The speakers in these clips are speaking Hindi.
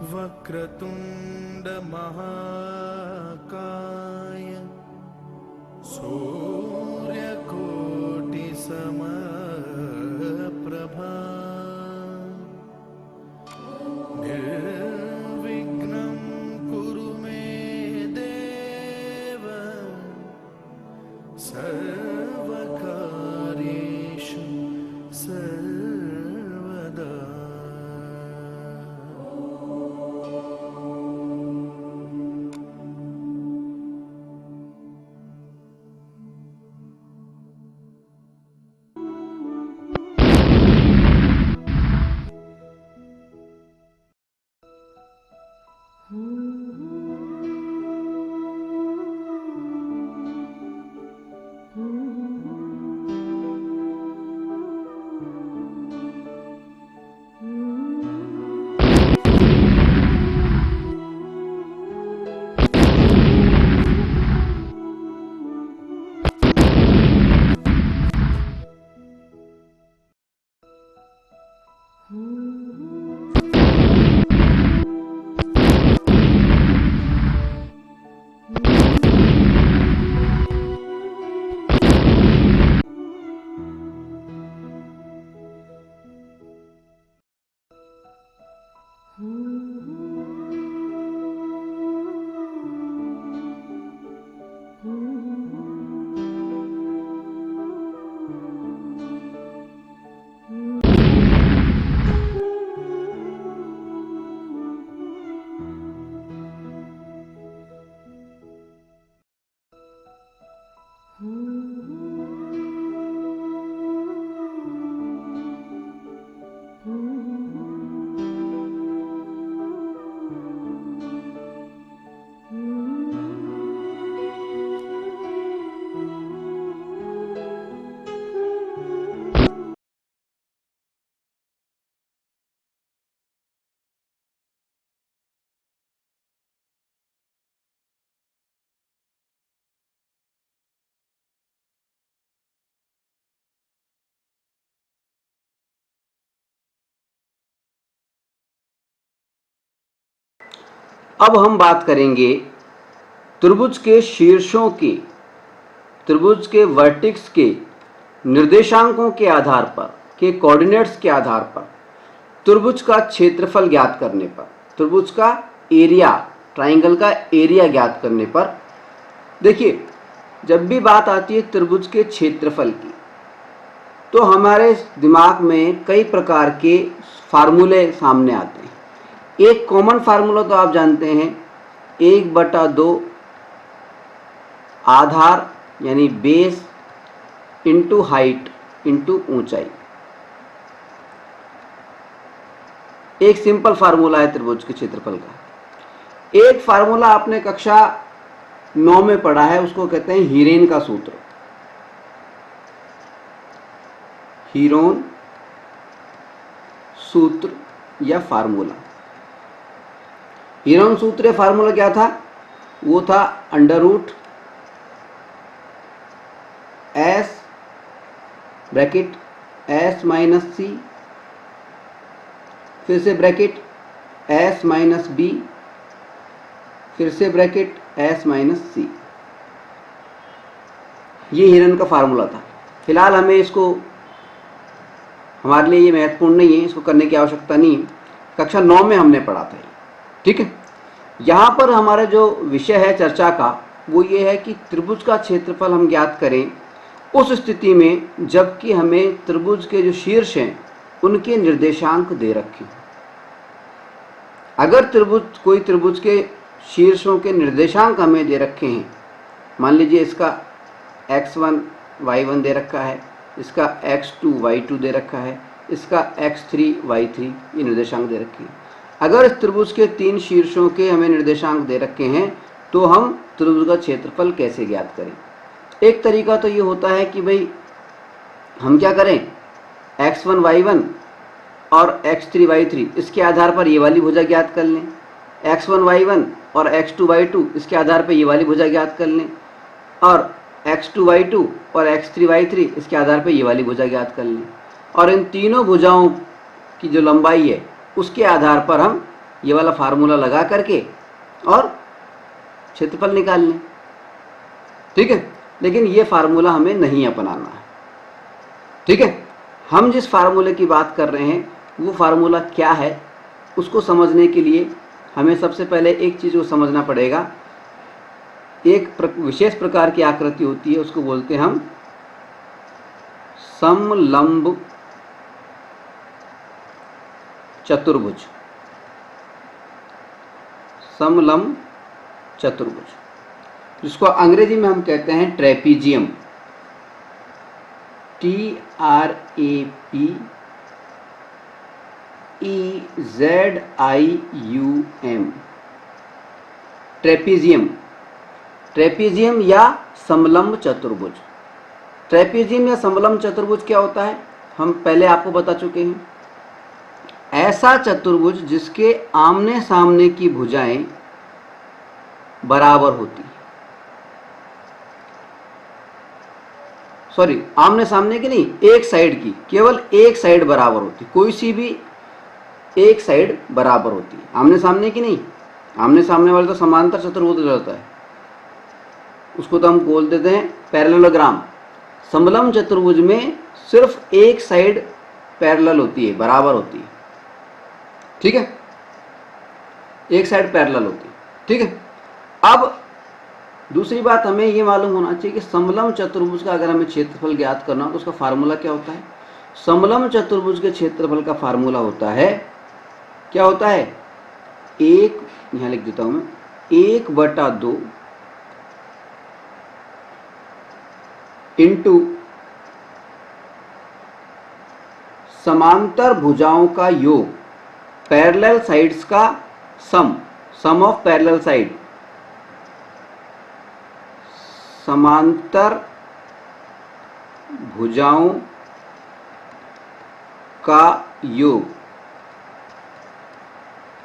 वक्रतुंड महाकाय सूर्यकोटि समप्रभा निर्विघ्नं कुरु मे देव सर्वकार्येषु सर्वदा। अब हम बात करेंगे त्रिभुज के शीर्षों की, त्रिभुज के वर्टेक्स के निर्देशांकों के आधार पर, के कोऑर्डिनेट्स के आधार पर त्रिभुज का क्षेत्रफल ज्ञात करने पर, त्रिभुज का एरिया, ट्राइंगल का एरिया ज्ञात करने पर। देखिए, जब भी बात आती है त्रिभुज के क्षेत्रफल की, तो हमारे दिमाग में कई प्रकार के फार्मूले सामने आते हैं। एक कॉमन फार्मूला तो आप जानते हैं, 1/2 आधार यानी बेस इंटू हाइट इंटू ऊंचाई। एक सिंपल फार्मूला है त्रिभुज के क्षेत्रफल का। एक फार्मूला आपने कक्षा 9 में पढ़ा है, उसको कहते हैं हीरेन का सूत्र। हीरोन सूत्र या फार्मूला। हीरोन सूत्र या फार्मूला क्या था? वो था √ S bracket S minus C, फिर से ब्रैकेट S माइनस B, फिर से ब्रैकेट S माइनस C। ये हीरोन का फार्मूला था। फिलहाल हमें इसको, हमारे लिए ये महत्वपूर्ण नहीं है, इसको करने की आवश्यकता नहीं है। कक्षा 9 में हमने पढ़ा था। ठीक है, यहाँ पर हमारा जो विषय है चर्चा का वो ये है कि त्रिभुज का क्षेत्रफल हम ज्ञात करें उस स्थिति में जबकि हमें त्रिभुज के जो शीर्ष हैं उनके निर्देशांक दे रखे हैं। अगर कोई त्रिभुज के शीर्षों के निर्देशांक हमें दे रखे हैं, मान लीजिए इसका x1 y1 दे रखा है, इसका x2 y2 दे रखा है, इसका x3 y3, ये निर्देशांक दे रखे हैं। अगर इस त्रिभुज के 3 शीर्षों के हमें निर्देशांक दे रखे हैं तो हम त्रिभुज का क्षेत्रफल कैसे ज्ञात करें? एक तरीका तो ये होता है कि भाई हम क्या करें, x1 y1 और x3 y3 इसके आधार पर ये वाली भुजा ज्ञात कर लें, x1 y1 और x2 y2 इसके आधार पर ये वाली भुजा ज्ञात कर लें, और x2 y2 और x3 y3 इसके आधार पर ये वाली भुजा ज्ञात कर लें, और इन तीनों भुजाओं की जो लंबाई है उसके आधार पर हम ये वाला फार्मूला लगा करके और क्षेत्रफल निकाल लें। ठीक है, लेकिन ये फार्मूला हमें नहीं अपनाना है। ठीक है, हम जिस फार्मूले की बात कर रहे हैं वो फार्मूला क्या है, उसको समझने के लिए हमें सबसे पहले एक चीज़ को समझना पड़ेगा। एक विशेष प्रकार की आकृति होती है, उसको बोलते हैं हम समलंब चतुर्भुज। समलंब चतुर्भुज, जिसको अंग्रेजी में हम कहते हैं ट्रेपीजियम, TRAPEZIUM, ट्रेपीजियम। ट्रेपीजियम या समलंब चतुर्भुज। ट्रेपीजियम या समलंब चतुर्भुज क्या होता है, हम पहले आपको बता चुके हैं। ऐसा चतुर्भुज जिसके आमने सामने की भुजाएं बराबर होती, सॉरी आमने सामने की नहीं, एक साइड की, केवल एक साइड बराबर होती, कोई सी भी एक साइड बराबर होती है, आमने सामने की नहीं। आमने सामने वाले तो समांतर चतुर्भुज हो जाता है, उसको तो हम बोल देते हैं पैरेललोग्राम। समलंब चतुर्भुज में सिर्फ एक साइड पैरेलल होती है, बराबर होती है। ठीक है, एक साइड पैरेलल होती है। ठीक है, अब दूसरी बात हमें ये मालूम होना चाहिए कि समलंब चतुर्भुज का अगर हमें क्षेत्रफल ज्ञात करना हो तो उसका फार्मूला क्या होता है। समलंब चतुर्भुज के क्षेत्रफल का फार्मूला होता है, क्या होता है, एक, यहां लिख देता हूं मैं, 1/2 इंटू समांतर भुजाओं का योग, पैरेलल साइड्स का सम ऑफ पैरेलल साइड, समांतर भुजाओं का योग,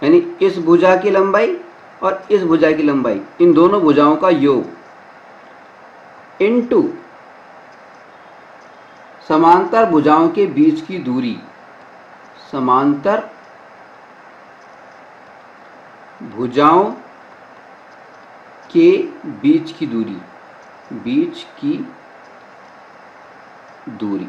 यानी इस भुजा की लंबाई और इस भुजा की लंबाई, इन दोनों भुजाओं का योग, इनटू समांतर भुजाओं के बीच की दूरी, समांतर भुजाओं के बीच की दूरी, बीच की दूरी।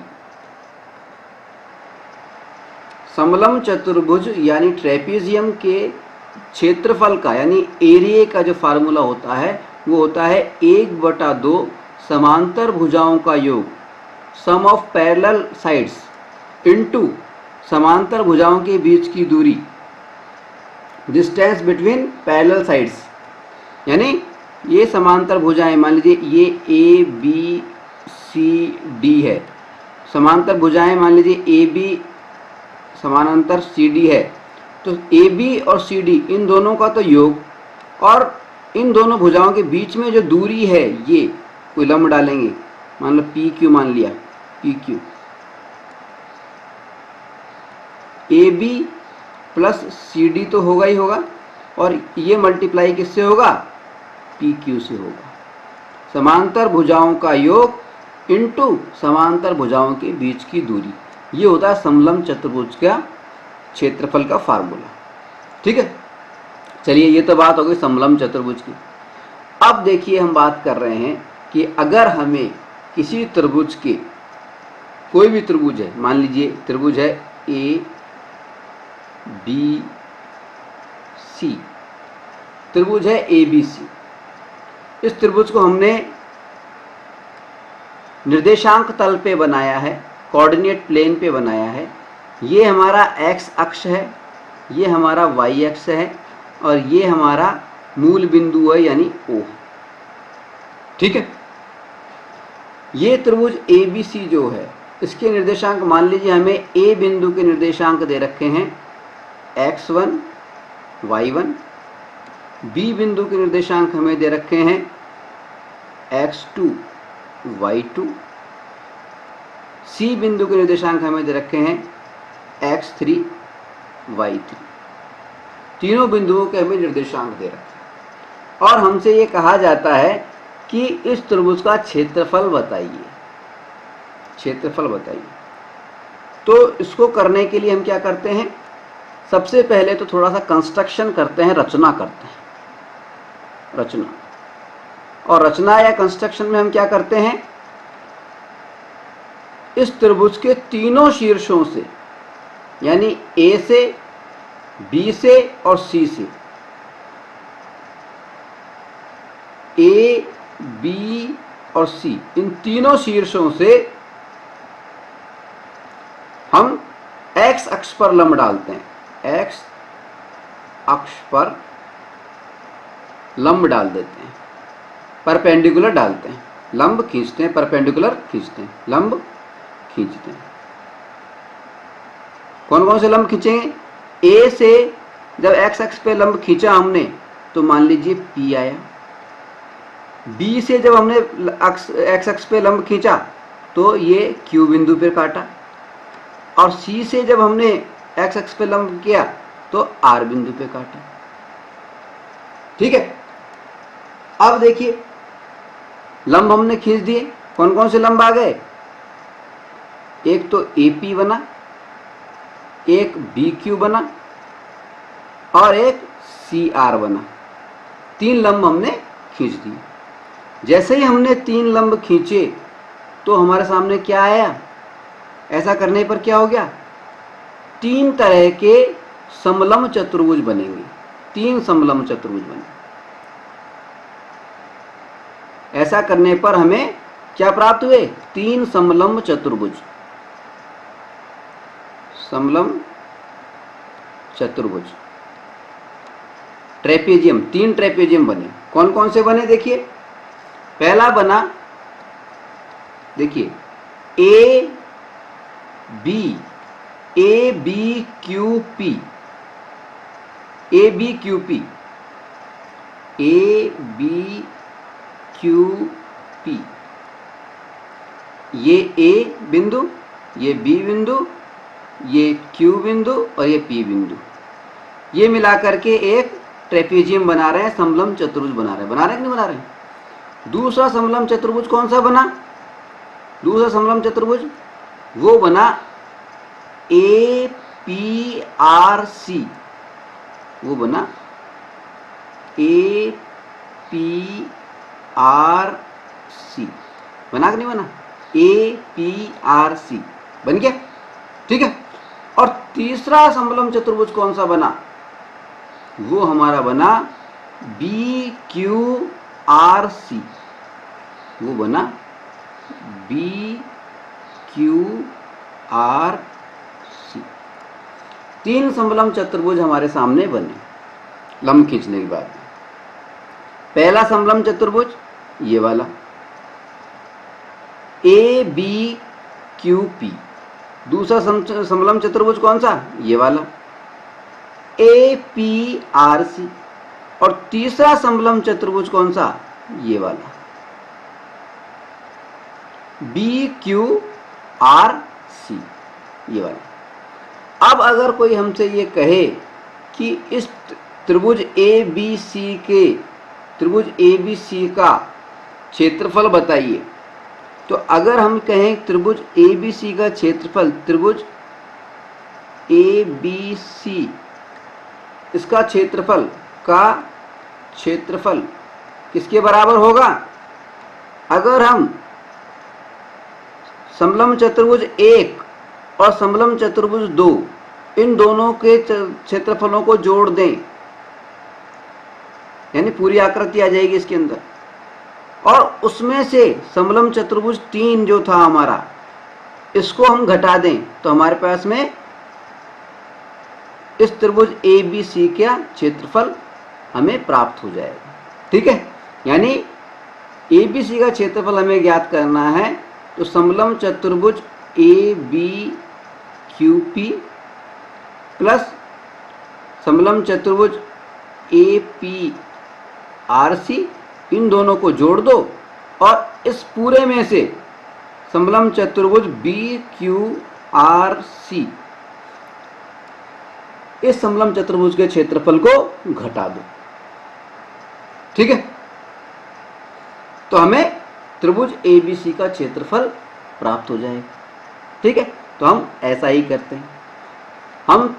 समलंब चतुर्भुज यानी ट्रेपीजियम के क्षेत्रफल का यानी एरिया का जो फार्मूला होता है वो होता है 1/2 समांतर भुजाओं का योग, सम ऑफ पैरेलल साइड्स, इनटू समांतर भुजाओं के बीच की दूरी, डिस्टेंस बिटवीन पैरेलल साइड्स। यानी ये समांतर भुजाएं, मान लीजिए ये ABCD है, समांतर भुजाएं मान लीजिए AB समानांतर CD है, तो AB और CD इन दोनों का तो योग, और इन दोनों भुजाओं के बीच में जो दूरी है, ये कोई लंब डालेंगे, मान लो PQ मान लिया, PQ, AB प्लस CD तो होगा ही होगा, और ये मल्टीप्लाई किससे होगा, PQ से होगा। समांतर भुजाओं का योग इनटू समांतर भुजाओं के बीच की दूरी, ये होता है समलंब चतुर्भुज का क्षेत्रफल का फार्मूला। ठीक है, चलिए ये तो बात हो गई समलंब चतुर्भुज की। अब देखिए हम बात कर रहे हैं कि अगर हमें किसी त्रिभुज के, कोई भी त्रिभुज है, मान लीजिए त्रिभुज है ABC, त्रिभुज है ABC, इस त्रिभुज को हमने निर्देशांक तल पे बनाया है, कोऑर्डिनेट प्लेन पे बनाया है। ये हमारा x अक्ष है, ये हमारा y अक्ष है, और ये हमारा मूल बिंदु है यानी O। ठीक है, ये त्रिभुज ABC जो है इसके निर्देशांक मान लीजिए हमें A बिंदु के निर्देशांक दे रखे हैं x1 y1, B बिंदु के निर्देशांक हमें दे रखे हैं x2 y2, C बिंदु के निर्देशांक हमें दे रखे हैं x3 y3। तीनों बिंदुओं के हमें निर्देशांक दे रखे हैं, और हमसे ये कहा जाता है कि इस त्रिभुज का क्षेत्रफल बताइए, क्षेत्रफल बताइए। तो इसको करने के लिए हम क्या करते हैं, सबसे पहले तो थोड़ा सा कंस्ट्रक्शन करते हैं, रचना करते हैं, रचना। और रचना या कंस्ट्रक्शन में हम क्या करते हैं, इस त्रिभुज के तीनों शीर्षों से, यानी ए से, बी से और सी से, ए, बी और सी, इन तीनों शीर्षों से हम एक्स अक्ष पर लंब डालते हैं, एक्स अक्ष पर लंब डाल देते हैं, परपेंडिकुलर डालते हैं, लंब खींचते हैं, परपेंडिकुलर खींचते हैं, लंब खींचते हैं। कौन कौन से लंब खींचेंगे? ए से जब एक्स अक्ष पे लंब खींचा हमने तो मान लीजिए पी आया। बी से जब हमने एक्स अक्ष पे लंब खींचा तो ये क्यू बिंदु पे काटा। और सी से जब हमने एक्स अक्ष पे लंब किया तो आर बिंदु पे काटा। ठीक है, अब देखिए लंब हमने खींच दिए। कौन कौन से लंब आ गए? एक तो AP बना, एक BQ बना और एक CR बना। 3 लंब हमने खींच दिए। जैसे ही हमने 3 लंब खींचे तो हमारे सामने क्या आया? ऐसा करने पर क्या हो गया? 3 तरह के समलंब चतुर्भुज बनेंगे। 3 समलंब चतुर्भुज बने। ऐसा करने पर हमें क्या प्राप्त हुए? 3 समलंब चतुर्भुज। समलंब चतुर्भुज, ट्रेपेजियम, 3 ट्रेपेजियम बने। कौन कौन से बने? देखिए, पहला बना, देखिए A B Q P, A B Q P, A B Q P. ये ए बिंदु, ये बी बिंदु, ये क्यू बिंदु और ये पी बिंदु, ये मिलाकर के एक ट्रेपेजियम बना रहे हैं, समलंब चतुर्भुज बना रहे हैं। बना रहे हैं कि नहीं बना रहे हैं? दूसरा समलंब चतुर्भुज कौन सा बना? दूसरा समलंब चतुर्भुज वो बना ए पी आर सी। वो बना ए पी आर सी। बना कि नहीं बना? ए पी आर सी बन गया। ठीक है, और तीसरा समलंब चतुर्भुज कौन सा बना? वो हमारा बना बी क्यू आर सी। वो बना बी क्यू आर सी। 3 समलंब चतुर्भुज हमारे सामने बने लंब खींचने के बाद। पहला समलंब चतुर्भुज ये वाला ए बी क्यू पी। दूसरा समलंब चतुर्भुज कौन सा? ये वाला ए पी आर सी। और तीसरा समलंब चतुर्भुज कौन सा? ये वाला बी क्यू आर सी, ये वाला। अब अगर कोई हमसे ये कहे कि इस त्रिभुज ए बी सी के, त्रिभुज ए बी सी का क्षेत्रफल बताइए, तो अगर हम कहें त्रिभुज ए बी सी का क्षेत्रफल, त्रिभुज ए बी सी इसका क्षेत्रफल किसके बराबर होगा? अगर हम समलंब चतुर्भुज 1 और समलंब चतुर्भुज 2 इन दोनों के क्षेत्रफलों को जोड़ दें, यानी पूरी आकृति आ जाएगी इसके अंदर, और उसमें से समलंब चतुर्भुज 3 जो था हमारा, इसको हम घटा दें तो हमारे पास में इस त्रिभुज ए बी सी का क्षेत्रफल हमें प्राप्त हो जाएगा। ठीक है, यानी ए बी सी का क्षेत्रफल हमें ज्ञात करना है, तो समलंब चतुर्भुज A B Q P plus समलंब चतुर्भुज ए पी आर सी, इन दोनों को जोड़ दो और इस पूरे में से समलंब चतुर्भुज बी क्यू आर सी, इस समलंब चतुर्भुज के क्षेत्रफल को घटा दो। ठीक है, तो हमें त्रिभुज ए बी सी का क्षेत्रफल प्राप्त हो जाएगा। ठीक है, तो हम ऐसा ही करते हैं। हम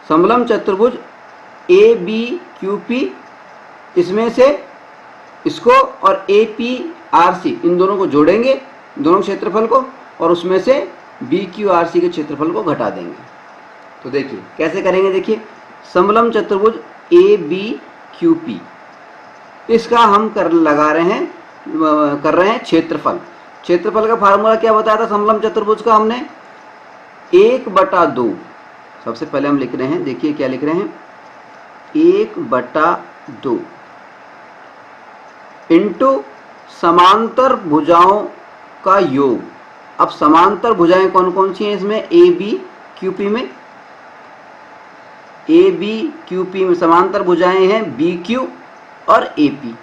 समलम चतुर्भुज ए बी क्यू पी, इसमें से इसको और ए पी आर सी इन दोनों को जोड़ेंगे, दोनों क्षेत्रफल को, और उसमें से बी क्यू आर सी के क्षेत्रफल को घटा देंगे। तो देखिए कैसे करेंगे, देखिए समलम चतुर्भुज ए बी क्यू पी, इसका हम कर रहे हैं क्षेत्रफल। क्षेत्रफल का फार्मूला क्या बताया था समलम चतुर्भुज का हमने, 1/2। सबसे पहले हम लिख रहे हैं, देखिए क्या लिख रहे हैं, 1/2 इंटू समांतर भुजाओं का योग। अब समांतर भुजाएं कौन कौन सी हैं इसमें, ए बी क्यू पी में, ए बी क्यू पी में समांतर भुजाएं हैं बी क्यू और ए पी।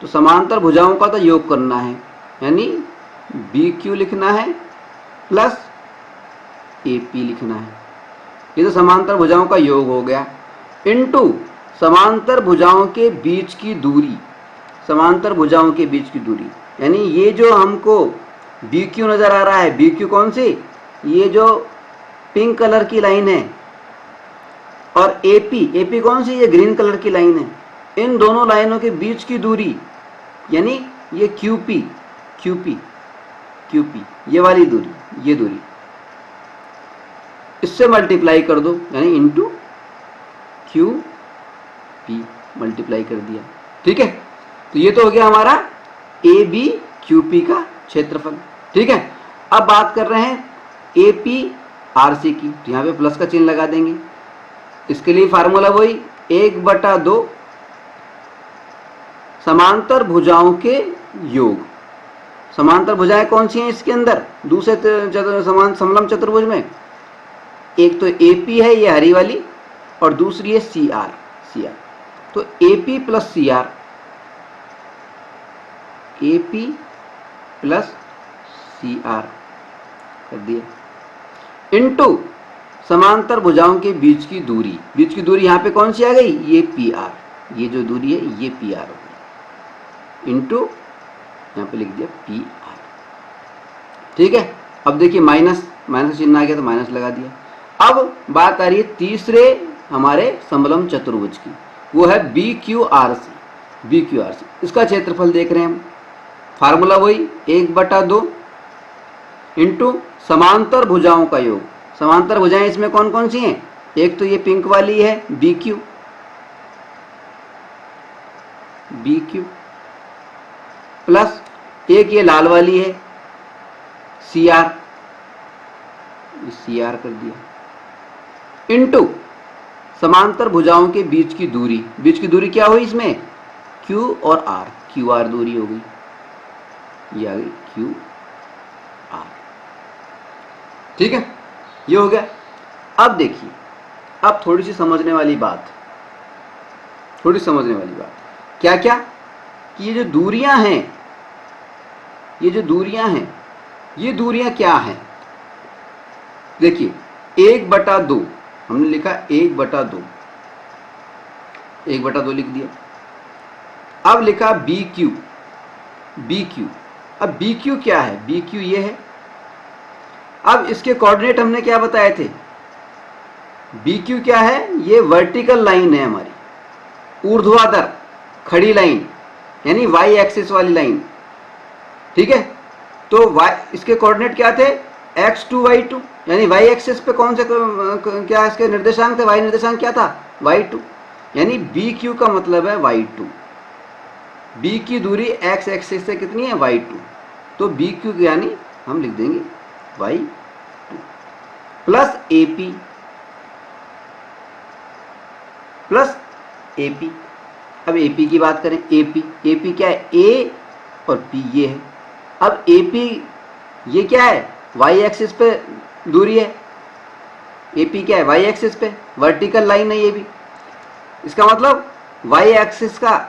तो समांतर भुजाओं का तो योग करना है, यानी बी क्यू लिखना है प्लस ए पी लिखना है। ये तो समांतर भुजाओं का योग हो गया, इनटू समांतर भुजाओं के बीच की दूरी, समांतर भुजाओं के बीच की दूरी, यानी ये जो हमको बी क्यू नजर आ रहा है, बी क्यू कौन सी, ये जो पिंक कलर की लाइन है, और ए पी कौन सी, ये ग्रीन कलर की लाइन है। इन दोनों लाइनों के बीच की दूरी, यानी ये क्यू पी, ये वाली दूरी, ये दूरी, इससे मल्टीप्लाई कर दो, यानी इंटू क्यू पी मल्टीप्लाई कर दिया। ठीक है, तो ये तो हो गया हमारा ए बी क्यू पी का क्षेत्रफल। ठीक है, अब बात कर रहे हैं ए पी आर सी की, तो यहाँ पे प्लस का चिन्ह लगा देंगे। इसके लिए फार्मूला वही 1/2 समांतर भुजाओं के योग। समांतर भुजाएं कौन सी हैं इसके अंदर, दूसरे समलम चतुर्भुज में, एक तो ए पी है ये हरी वाली, और दूसरी है सी आर। तो A P plus C R, A P plus C R कर दिया, इनटू समांतर भुजाओं के बीच की दूरी। बीच की दूरी यहाँ पे कौन सी आ गई, ये पी आर, ये जो दूरी है ये पी आर हो गई, इनटू यहाँ पे लिख दिया पी आर। ठीक है, अब देखिए माइनस चिन्ह आ गया तो माइनस लगा दिया। अब बात आ रही है तीसरे हमारे समलम चतुर्भुज की, वो है बी क्यू आर सी। इसका क्षेत्रफल देख रहे हैं हम, फार्मूला वही 1/2 इंटू समांतर भुजाओं का योग। समांतर भुजाएं इसमें कौन कौन सी हैं, एक तो ये पिंक वाली है बी क्यू प्लस एक ये लाल वाली है सी आर कर दिया, इनटू समांतर भुजाओं के बीच की दूरी क्या हुई इसमें, क्यू और आर, क्यू आर दूरी हो गई, ये आ गई क्यू आर। ठीक है, ये हो गया। अब देखिए, अब थोड़ी सी समझने वाली बात, क्या क्या, कि ये जो दूरियां हैं, ये दूरियां क्या हैं। देखिए 1/2 हमने लिखा, 1/2 लिख दिया। अब लिखा बी क्यू। अब बी क्यू क्या है, बी क्यू ये है। अब इसके कोऑर्डिनेट हमने क्या बताए थे, बी क्यू क्या है, ये वर्टिकल लाइन है हमारी, ऊर्ध्वाधर खड़ी लाइन, यानी वाई एक्सिस वाली लाइन। ठीक है, तो वाई, इसके कोऑर्डिनेट क्या थे, x2 y2, यानी वाई एक्सिस पे कौन से क्या इसके निर्देशांक थे, वाई निर्देशांक क्या था, y2, यानी बी क्यू का मतलब है y2। बी की दूरी x एक्सिस से कितनी है, y2, तो बी क्यू यानी हम लिख देंगे y2 प्लस AP। अब AP की बात करें, AP क्या है, A और P ये है। अब AP ये क्या है, y एक्सिस पे दूरी है, AP क्या है, y एक्सिस पे वर्टिकल लाइन है ये भी। इसका मतलब y एक्सिस का,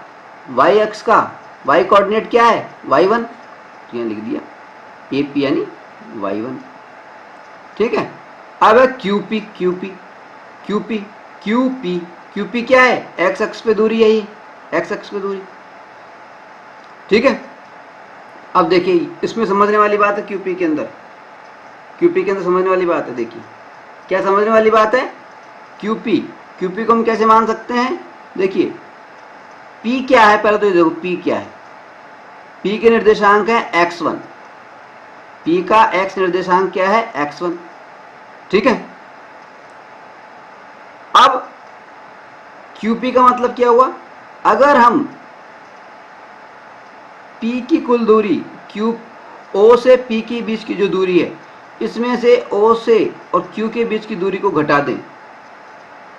y अक्ष का y कोऑर्डिनेट क्या है, y1, तो यहाँ लिख दिया AP यानी y1। ठीक है, अब है QP क्या है, x अक्ष पे दूरी है, ये x अक्ष पे दूरी। ठीक है, अब देखिए इसमें समझने वाली बात है, QP के अंदर समझने वाली बात है। देखिए क्या समझने वाली बात है, QP, QP को हम कैसे मान सकते हैं? देखिए P क्या है, पहले तो ये देखो P क्या है। P के निर्देशांक है x1, P का x निर्देशांक क्या है? x1, ठीक है। अब QP का मतलब क्या हुआ? अगर हम P की कुल दूरी, O से P के बीच की जो दूरी है, इसमें से O से और Q के बीच की दूरी को घटा दें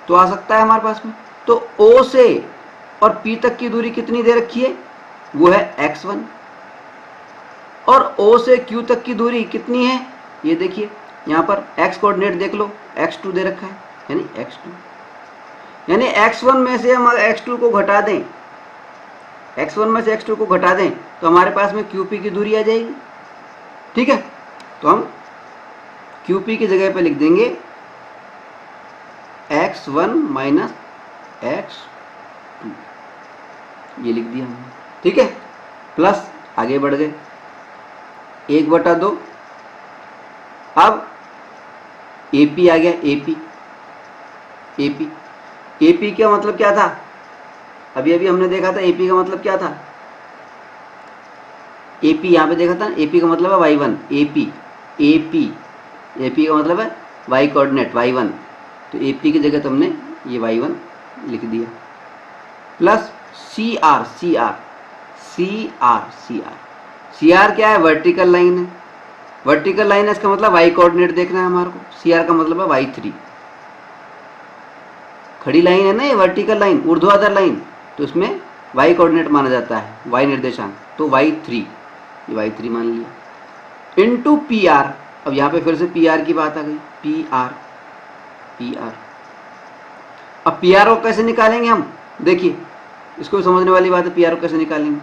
तो आ सकता है हमारे पास में। तो O से और P तक की दूरी कितनी दे रखी है? वो है x1। और O से Q तक की दूरी कितनी है? ये देखिए यहाँ पर x कोऑर्डिनेट देख लो, x2 दे रखा है, यानी x2, यानी x1 में से हम x2 को घटा दें, x1 में से x2 को घटा दें तो हमारे पास में QP की दूरी आ जाएगी, ठीक है। तो हम QP की जगह पे लिख देंगे x1 माइनस x2, ये लिख दिया हमने, ठीक है। प्लस आगे बढ़ गए 1/2। अब AP आ गया, AP का मतलब क्या था? अभी अभी हमने देखा था AP का मतलब क्या था। AP यहाँ पे देखा था, AP का मतलब है y1, AP का मतलब है y कोऑर्डिनेट y1, तो AP की जगह तो हमने ये y1 लिख दिया। प्लस CR क्या है? वर्टिकल लाइन है, वर्टिकल लाइन है, इसका मतलब y कोऑर्डिनेट देखना है हमारे को। CR का मतलब है y3, खड़ी लाइन है ना ये, वर्टिकल लाइन, ऊर्ध्वाधर लाइन, तो इसमें y कोऑर्डिनेट माना जाता है, y निर्देशांक, तो y3, ये y3 मान लिया। इनटू PR, अब यहाँ पे फिर से PR की बात आ गई, PR। अब PR को कैसे निकालेंगे हम? देखिए इसको समझने वाली बात है, PR को कैसे निकालेंगे।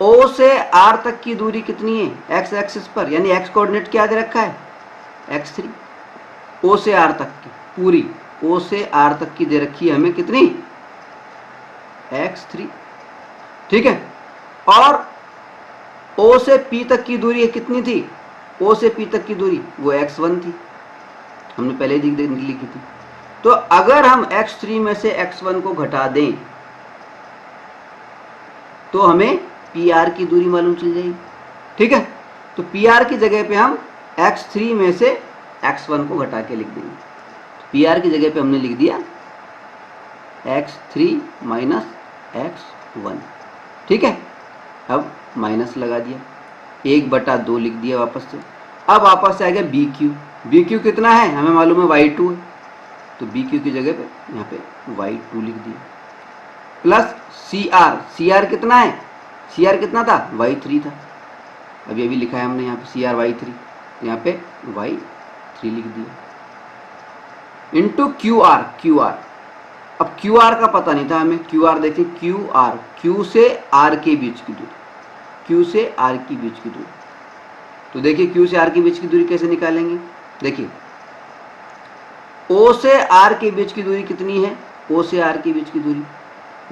O से R तक की दूरी कितनी है? x एक्सिस पर, यानी x कोऑर्डिनेट क्या दे रखा है? x3। O से R तक की पूरी, O से R तक की दे रखी है हमें कितनी? x3, ठीक है। और O से P तक की दूरी कितनी थी? O से P तक की दूरी वो x1 थी, हमने पहले ही लिखी थी। तो अगर हम x3 में से x1 को घटा दें तो हमें PR की दूरी मालूम चल जाएगी, ठीक है। तो PR की जगह पे हम x3 में से x1 को घटा के लिख देंगे। PR की जगह पे हमने लिख दिया x3 माइनस x1, ठीक है। अब माइनस लगा दिया, 1/2 लिख दिया वापस से। अब वापस से आ गया BQ कितना है? हमें मालूम है y2 है, तो BQ की जगह पे यहाँ पे y2 लिख दिया। प्लस CR कितना है? CR कितना था? y3 था, अभी लिखा है हमने यहाँ पे CR y3, यहाँ पे y3 लिख दिया। इंटू QR, अब QR का पता नहीं था हमें, QR देखिए Q से R के बीच की दूरी, तो देखिए Q से R के बीच की दूरी कैसे निकालेंगे? देखिए O से R के बीच की दूरी कितनी है? O से R के बीच की दूरी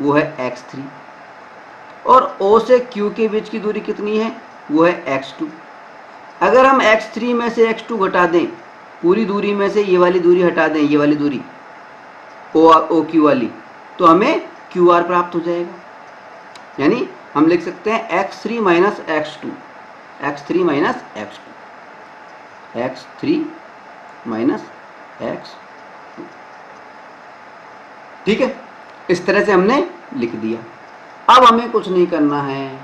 वो है x3, और O से Q के बीच की दूरी कितनी है? वो है x2। अगर हम x3 में से x2 घटा दें, पूरी दूरी में से ये वाली दूरी हटा दें, ये वाली दूरी OQ वाली, तो हमें QR प्राप्त हो जाएगा। यानी हम लिख सकते हैं x3 minus x2, x3 minus x2, ठीक है। इस तरह से हमने लिख दिया। अब हमें कुछ नहीं करना है,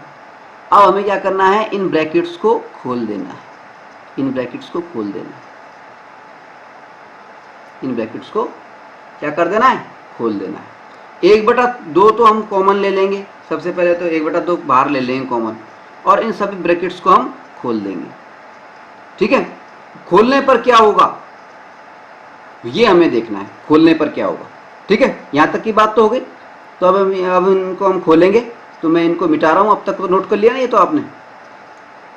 अब हमें क्या करना है? इन ब्रैकेट्स को खोल देना है, इन ब्रैकेट्स को क्या कर देना है? खोल देना है। 1/2 तो हम कॉमन ले लेंगे, सबसे पहले तो 1/2 बाहर ले लेंगे कॉमन, और इन सभी ब्रैकेट्स को हम खोल देंगे, ठीक है। खोलने पर क्या होगा ये हमें देखना है, खोलने पर क्या होगा, ठीक है। यहाँ तक की बात तो हो गई। तो अब इनको हम खोलेंगे, तो मैं इनको मिटा रहा हूँ, अब तक तो नोट कर लिया ना ये तो आपने,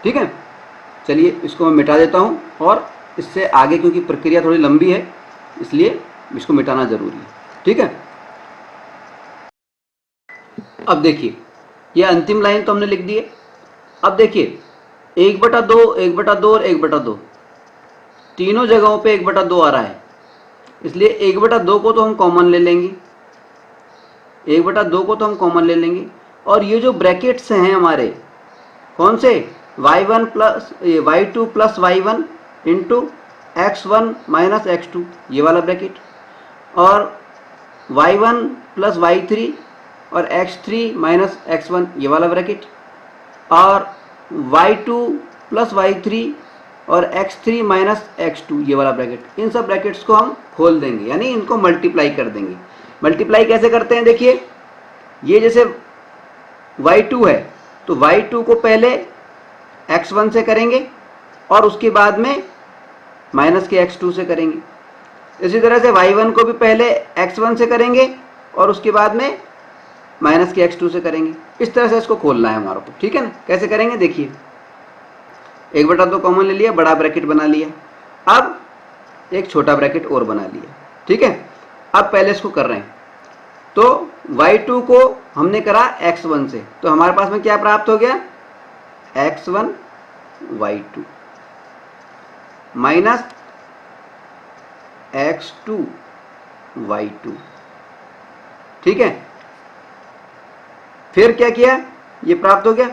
ठीक है। चलिए इसको मैं मिटा देता हूँ, और इससे आगे क्योंकि प्रक्रिया थोड़ी लंबी है इसलिए इसको मिटाना जरूरी है, ठीक है। अब देखिए ये अंतिम लाइन तो हमने लिख दी है। अब देखिए 1/2, 1/2 और 1/2, तीनों जगहों पे 1/2 आ रहा है। इसलिए 1/2 को तो हम कॉमन ले लेंगे, 1/2 को तो हम कॉमन ले लेंगे। और ये जो ब्रैकेट्स हैं हमारे कौन से, y1 plus y2 plus y1 into x1 minus x2, ये वाला ब्रैकेट, और y1 प्लस y3 और x3 माइनस x1, ये वाला ब्रैकेट, और y2 प्लस y3 और x3 माइनस x2, ये वाला ब्रैकेट। इन सब ब्रैकेट्स को हम खोल देंगे, यानी इनको मल्टीप्लाई कर देंगे। मल्टीप्लाई कैसे करते हैं, देखिए ये जैसे y2 है तो y2 को पहले x1 से करेंगे और उसके बाद में माइनस के x2 से करेंगे। इसी तरह से y1 को भी पहले x1 से करेंगे और उसके बाद में माइनस के x2 से करेंगे। इस तरह से इसको खोलना है हमारे को, ठीक है ना। कैसे करेंगे देखिए, 1/2 कॉमन ले लिया, बड़ा ब्रैकेट बना लिया, अब एक छोटा ब्रैकेट और बना लिया, ठीक है। अब पहले इसको कर रहे हैं, तो y2 को हमने करा x1 से, तो हमारे पास में क्या प्राप्त हो गया, x1 y2 minus x2 y2, ठीक है। फिर क्या किया, ये प्राप्त हो गया।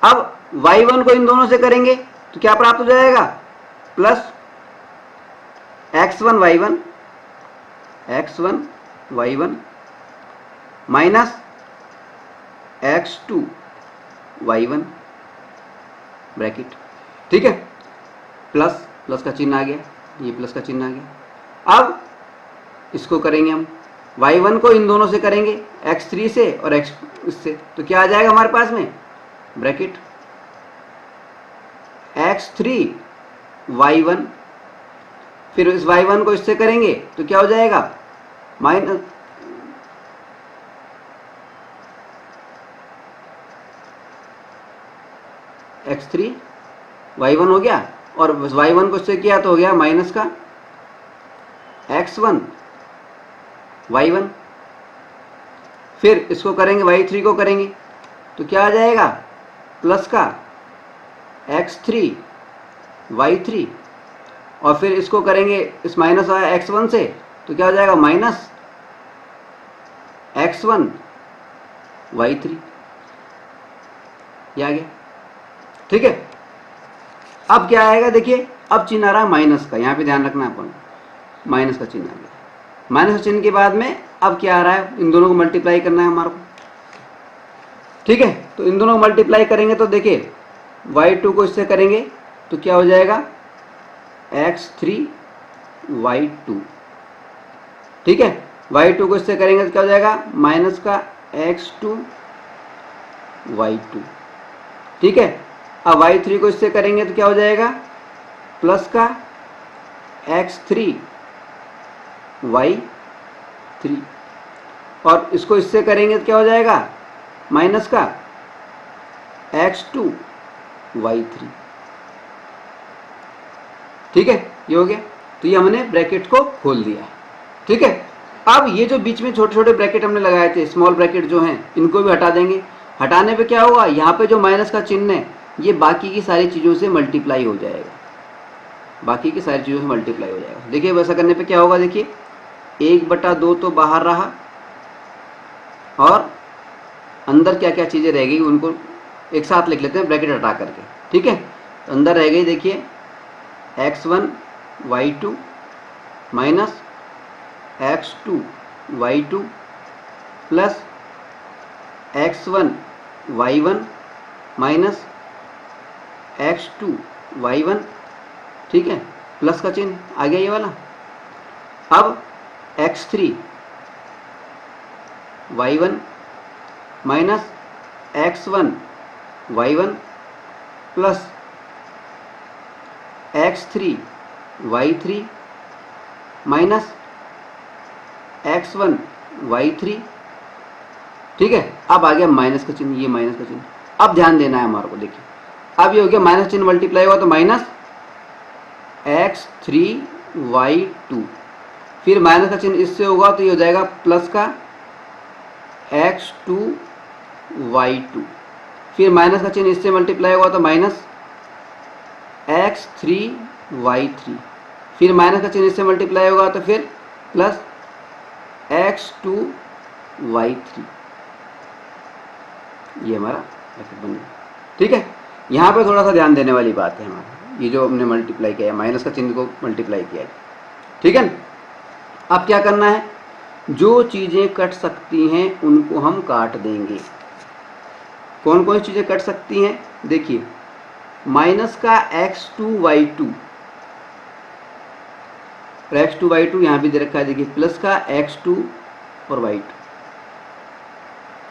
अब y1 को इन दोनों से करेंगे तो क्या प्राप्त हो जाएगा, plus x1 y1 minus x2 y1 bracket, ठीक है। प्लस प्लस का चिन्ह आ गया, ये प्लस का चिन्ह आ गया। अब इसको करेंगे हम, y1 को इन दोनों से करेंगे, x3 से और x इससे, तो क्या आ जाएगा हमारे पास में, ब्रैकेट x3 y1, फिर इस y1 को इससे करेंगे तो क्या हो जाएगा, माइनस x3 y1 हो गया, और y1 को इससे किया तो हो गया माइनस का x1 y1, फिर इसको करेंगे y3 को करेंगे तो क्या आ जाएगा, प्लस का x3 y3, और फिर इसको करेंगे इस माइनस आया x1 से तो क्या हो जाएगा, माइनस x1 y3, ये आ गया, ठीक है। अब क्या आएगा देखिए, अब चिन्ह आ रहा है माइनस का, यहाँ पे ध्यान रखना अपन, माइनस का चिन्ह आ गया। माइनस का चिन्ह के बाद में अब क्या आ रहा है, इन दोनों को मल्टीप्लाई करना है हमारे को, ठीक है। तो इन दोनों को मल्टीप्लाई करेंगे तो देखिए y2 को इससे करेंगे तो क्या हो जाएगा, x3 y2, ठीक है। y2 को इससे करेंगे तो क्या हो जाएगा, माइनस का x2 y2, ठीक है। अब y3 को इससे करेंगे तो क्या हो जाएगा, प्लस का x3 y3, और इसको इससे करेंगे तो क्या हो जाएगा, माइनस का x2 y3, ठीक है। ये हो गया, तो ये हमने ब्रैकेट को खोल दिया है, ठीक है। अब ये जो बीच में छोटे छोटे ब्रैकेट हमने लगाए थे, स्मॉल ब्रैकेट जो हैं, इनको भी हटा देंगे। हटाने पे क्या होगा, यहाँ पे जो माइनस का चिन्ह है ये बाकी की सारी चीज़ों से मल्टीप्लाई हो जाएगा, बाकी की सारी चीज़ों से मल्टीप्लाई हो जाएगा। देखिए वैसा करने पे क्या होगा, देखिए 1/2 तो बाहर रहा, और अंदर क्या क्या चीज़ें रह गई उनको एक साथ लिख लेते हैं ब्रैकेट हटा करके, ठीक है। तो अंदर रह गई देखिए x1 y2 minus x2 y2 plus x1 y1 minus x2 y1, ठीक है। प्लस का चिन्ह आ गया ये वाला। अब x3 y1 minus x1 y1 plus x3 y3 minus x1 y3, ठीक है। अब आ गया माइनस का चिन्ह, ये माइनस का चिन्ह। अब ध्यान देना है हमारे को, देखिए अब ये हो गया माइनस चिन्ह मल्टीप्लाई हुआ तो माइनस x3 y2, फिर माइनस का चिन्ह इससे होगा तो ये हो जाएगा प्लस का x2 y2, फिर माइनस का चिन्ह इससे मल्टीप्लाई हुआ तो माइनस x3 y3, फिर माइनस का चिन्ह इससे मल्टीप्लाई होगा तो फिर प्लस x2y3, ये हमारा ब्रैकेट बन गया। ठीक है, यहाँ पे थोड़ा सा ध्यान देने वाली बात है हमारा, ये जो हमने मल्टीप्लाई किया है, माइनस का चिन्ह को मल्टीप्लाई किया है। ठीक है, अब क्या करना है, जो चीज़ें कट सकती हैं उनको हम काट देंगे। कौन कौन सी चीज़ें कट सकती हैं, देखिए माइनस का x2y2 और x2y2 यहाँ भी दे रखा है, देखिए प्लस का x2 और y2,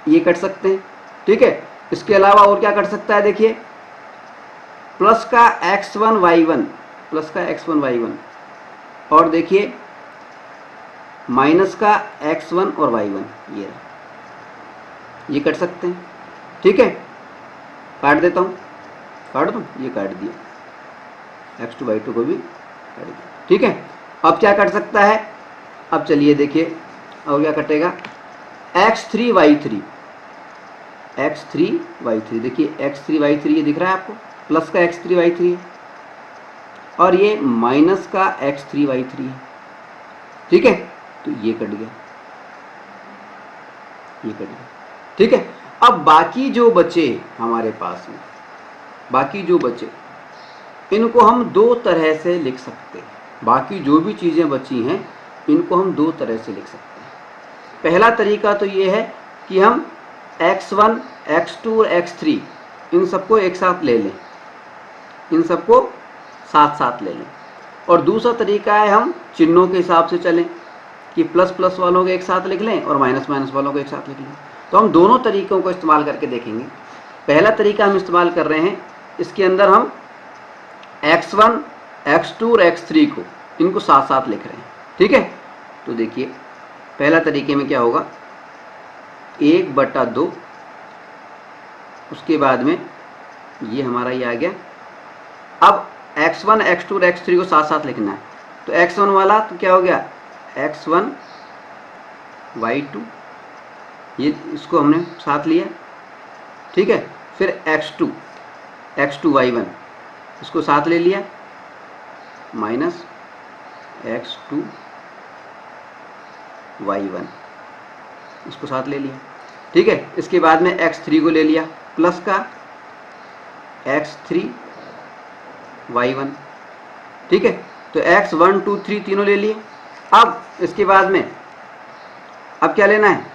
ये कट सकते हैं। ठीक है, इसके अलावा और क्या कट सकता है, देखिए प्लस का x1y1, प्लस का x1y1, और देखिए माइनस का x1 और y1, ये कट सकते हैं। ठीक है, काट देता हूँ, काट दूँ, ये काट दिया, x2y2 को भी काट दिया। ठीक है, अब क्या कट सकता है, अब चलिए देखिए और क्या कटेगा, x3y3, x3y3, देखिए x3y3 ये दिख रहा है आपको, प्लस का x3y3 है और ये माइनस का x3y3 है। ठीक है, तो ये कट गया, ये कट गया। ठीक है, अब बाकी जो बचे हमारे पास में, बाकी जो बचे इनको हम दो तरह से लिख सकते हैं। बाकी जो भी चीज़ें बची हैं इनको हम दो तरह से लिख सकते हैं। पहला तरीका तो ये है कि हम x1, x2 और x3 इन सबको एक साथ ले लें, इन सबको साथ साथ ले लें। और दूसरा तरीका है हम चिन्हों के हिसाब से चलें कि प्लस प्लस वालों को एक साथ लिख लें और माइनस माइनस वालों को एक साथ लिख लें। तो हम दोनों तरीकों को इस्तेमाल करके देखेंगे। पहला तरीका हम इस्तेमाल कर रहे हैं, इसके अंदर हम x1, x2 और x3 को इनको साथ साथ लिख रहे हैं। ठीक है, तो देखिए पहला तरीके में क्या होगा, 1/2, उसके बाद में ये हमारा ये आ गया। अब x1, x2 और x3 को साथ साथ लिखना है, तो x1 वाला तो क्या हो गया, x1y2, ये इसको हमने साथ लिया। ठीक है, फिर x2y1 इसको साथ ले लिया, माइनस x2y1 इसको साथ ले लिया। ठीक है, इसके बाद में x3 को ले लिया, प्लस का x3y1। ठीक है, तो x1, 2, 3 तीनों ले लिए। अब इसके बाद में अब क्या लेना है,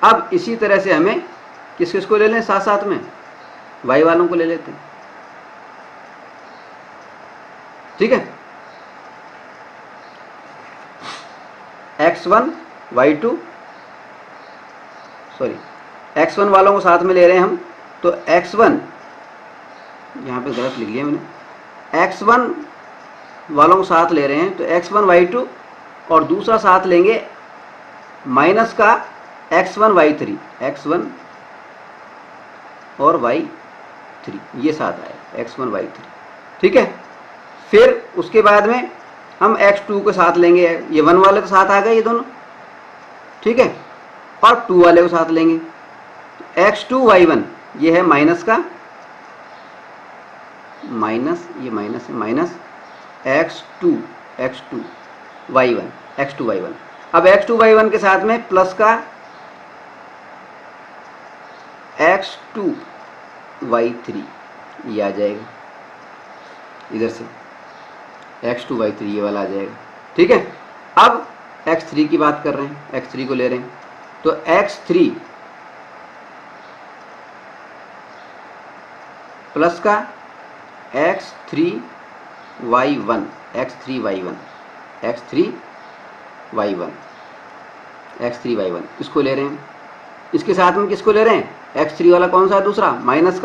अब इसी तरह से हमें किस किस को ले लें, साथ साथ में y वालों को ले लेते हैं। ठीक है, x1 वालों को साथ में ले रहे हैं हम, तो x1, यहाँ पे गलत लिख लिया मैंने, x1 वालों को साथ ले रहे हैं तो x1y2 और दूसरा साथ लेंगे माइनस का x1y3, x1 और y3, ये साथ आए x1y3। ठीक है, फिर उसके बाद में हम x2 को साथ लेंगे, ये 1 वाले को साथ आ गए ये दोनों। ठीक है, और 2 वाले को साथ लेंगे, x2y1 ये है माइनस का, माइनस ये माइनस है, माइनस x2y1। अब x2y1 के साथ में प्लस का x2y3 ये आ जाएगा, इधर से x2y3 ये वाला आ जाएगा। ठीक है, अब x3 की बात कर रहे हैं, x3 को ले रहे हैं, तो x3 प्लस का x3y1 इसको ले रहे हैं। इसके साथ में किसको ले रहे हैं, x3 वाला कौन सा है दूसरा, माइनस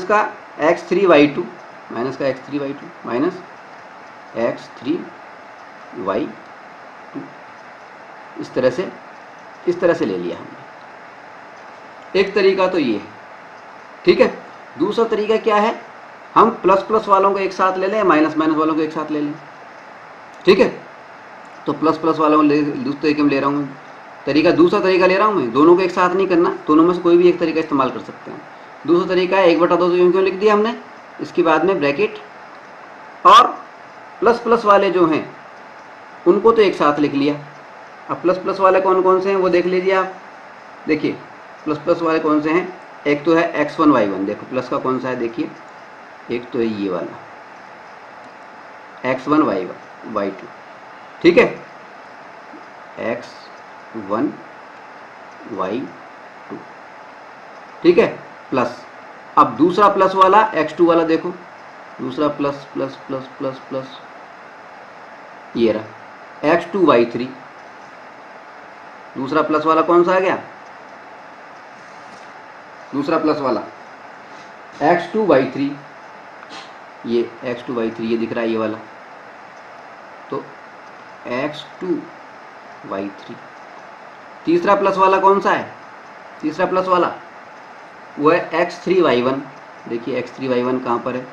का x3y2, माइनस x3y2 इस तरह से ले लिया हमने। एक तरीका तो ये है। ठीक है, दूसरा तरीका क्या है, हम प्लस प्लस वालों को एक साथ ले लें, माइनस माइनस वालों को एक साथ ले लें। ठीक है, तो प्लस प्लस वालों को दूसरे तरीके में ले रहा हूँ, दूसरा तरीका ले रहा हूँ मैं, दोनों को एक साथ नहीं करना, दोनों में से कोई भी एक तरीका इस्तेमाल कर सकते हैं। दूसरा तरीका है 1/2 क्यों लिख दिया हमने, इसके बाद में ब्रैकेट और प्लस प्लस वाले जो हैं उनको तो एक साथ लिख लिया। अब प्लस प्लस वाले कौन कौन से हैं वो देख लीजिए आप। देखिए प्लस प्लस वाले कौन से हैं, एक तो है x1 y1, देखो प्लस का कौन सा है, देखिए एक तो है ये वाला x1 y1 y2, ठीक है, x1 y2, ठीक है, प्लस। अब दूसरा प्लस वाला x2 वाला देखो, दूसरा plus plus plus plus plus ये रहा x2 y3, दूसरा प्लस वाला कौन सा आ गया, दूसरा प्लस वाला x2 y3, ये x2 y3 ये दिख रहा है ये वाला, तो x2 y3। तीसरा प्लस वाला कौन सा है, तीसरा प्लस वाला वो है x3 y1, देखिए x3 y1 कहाँ पर है,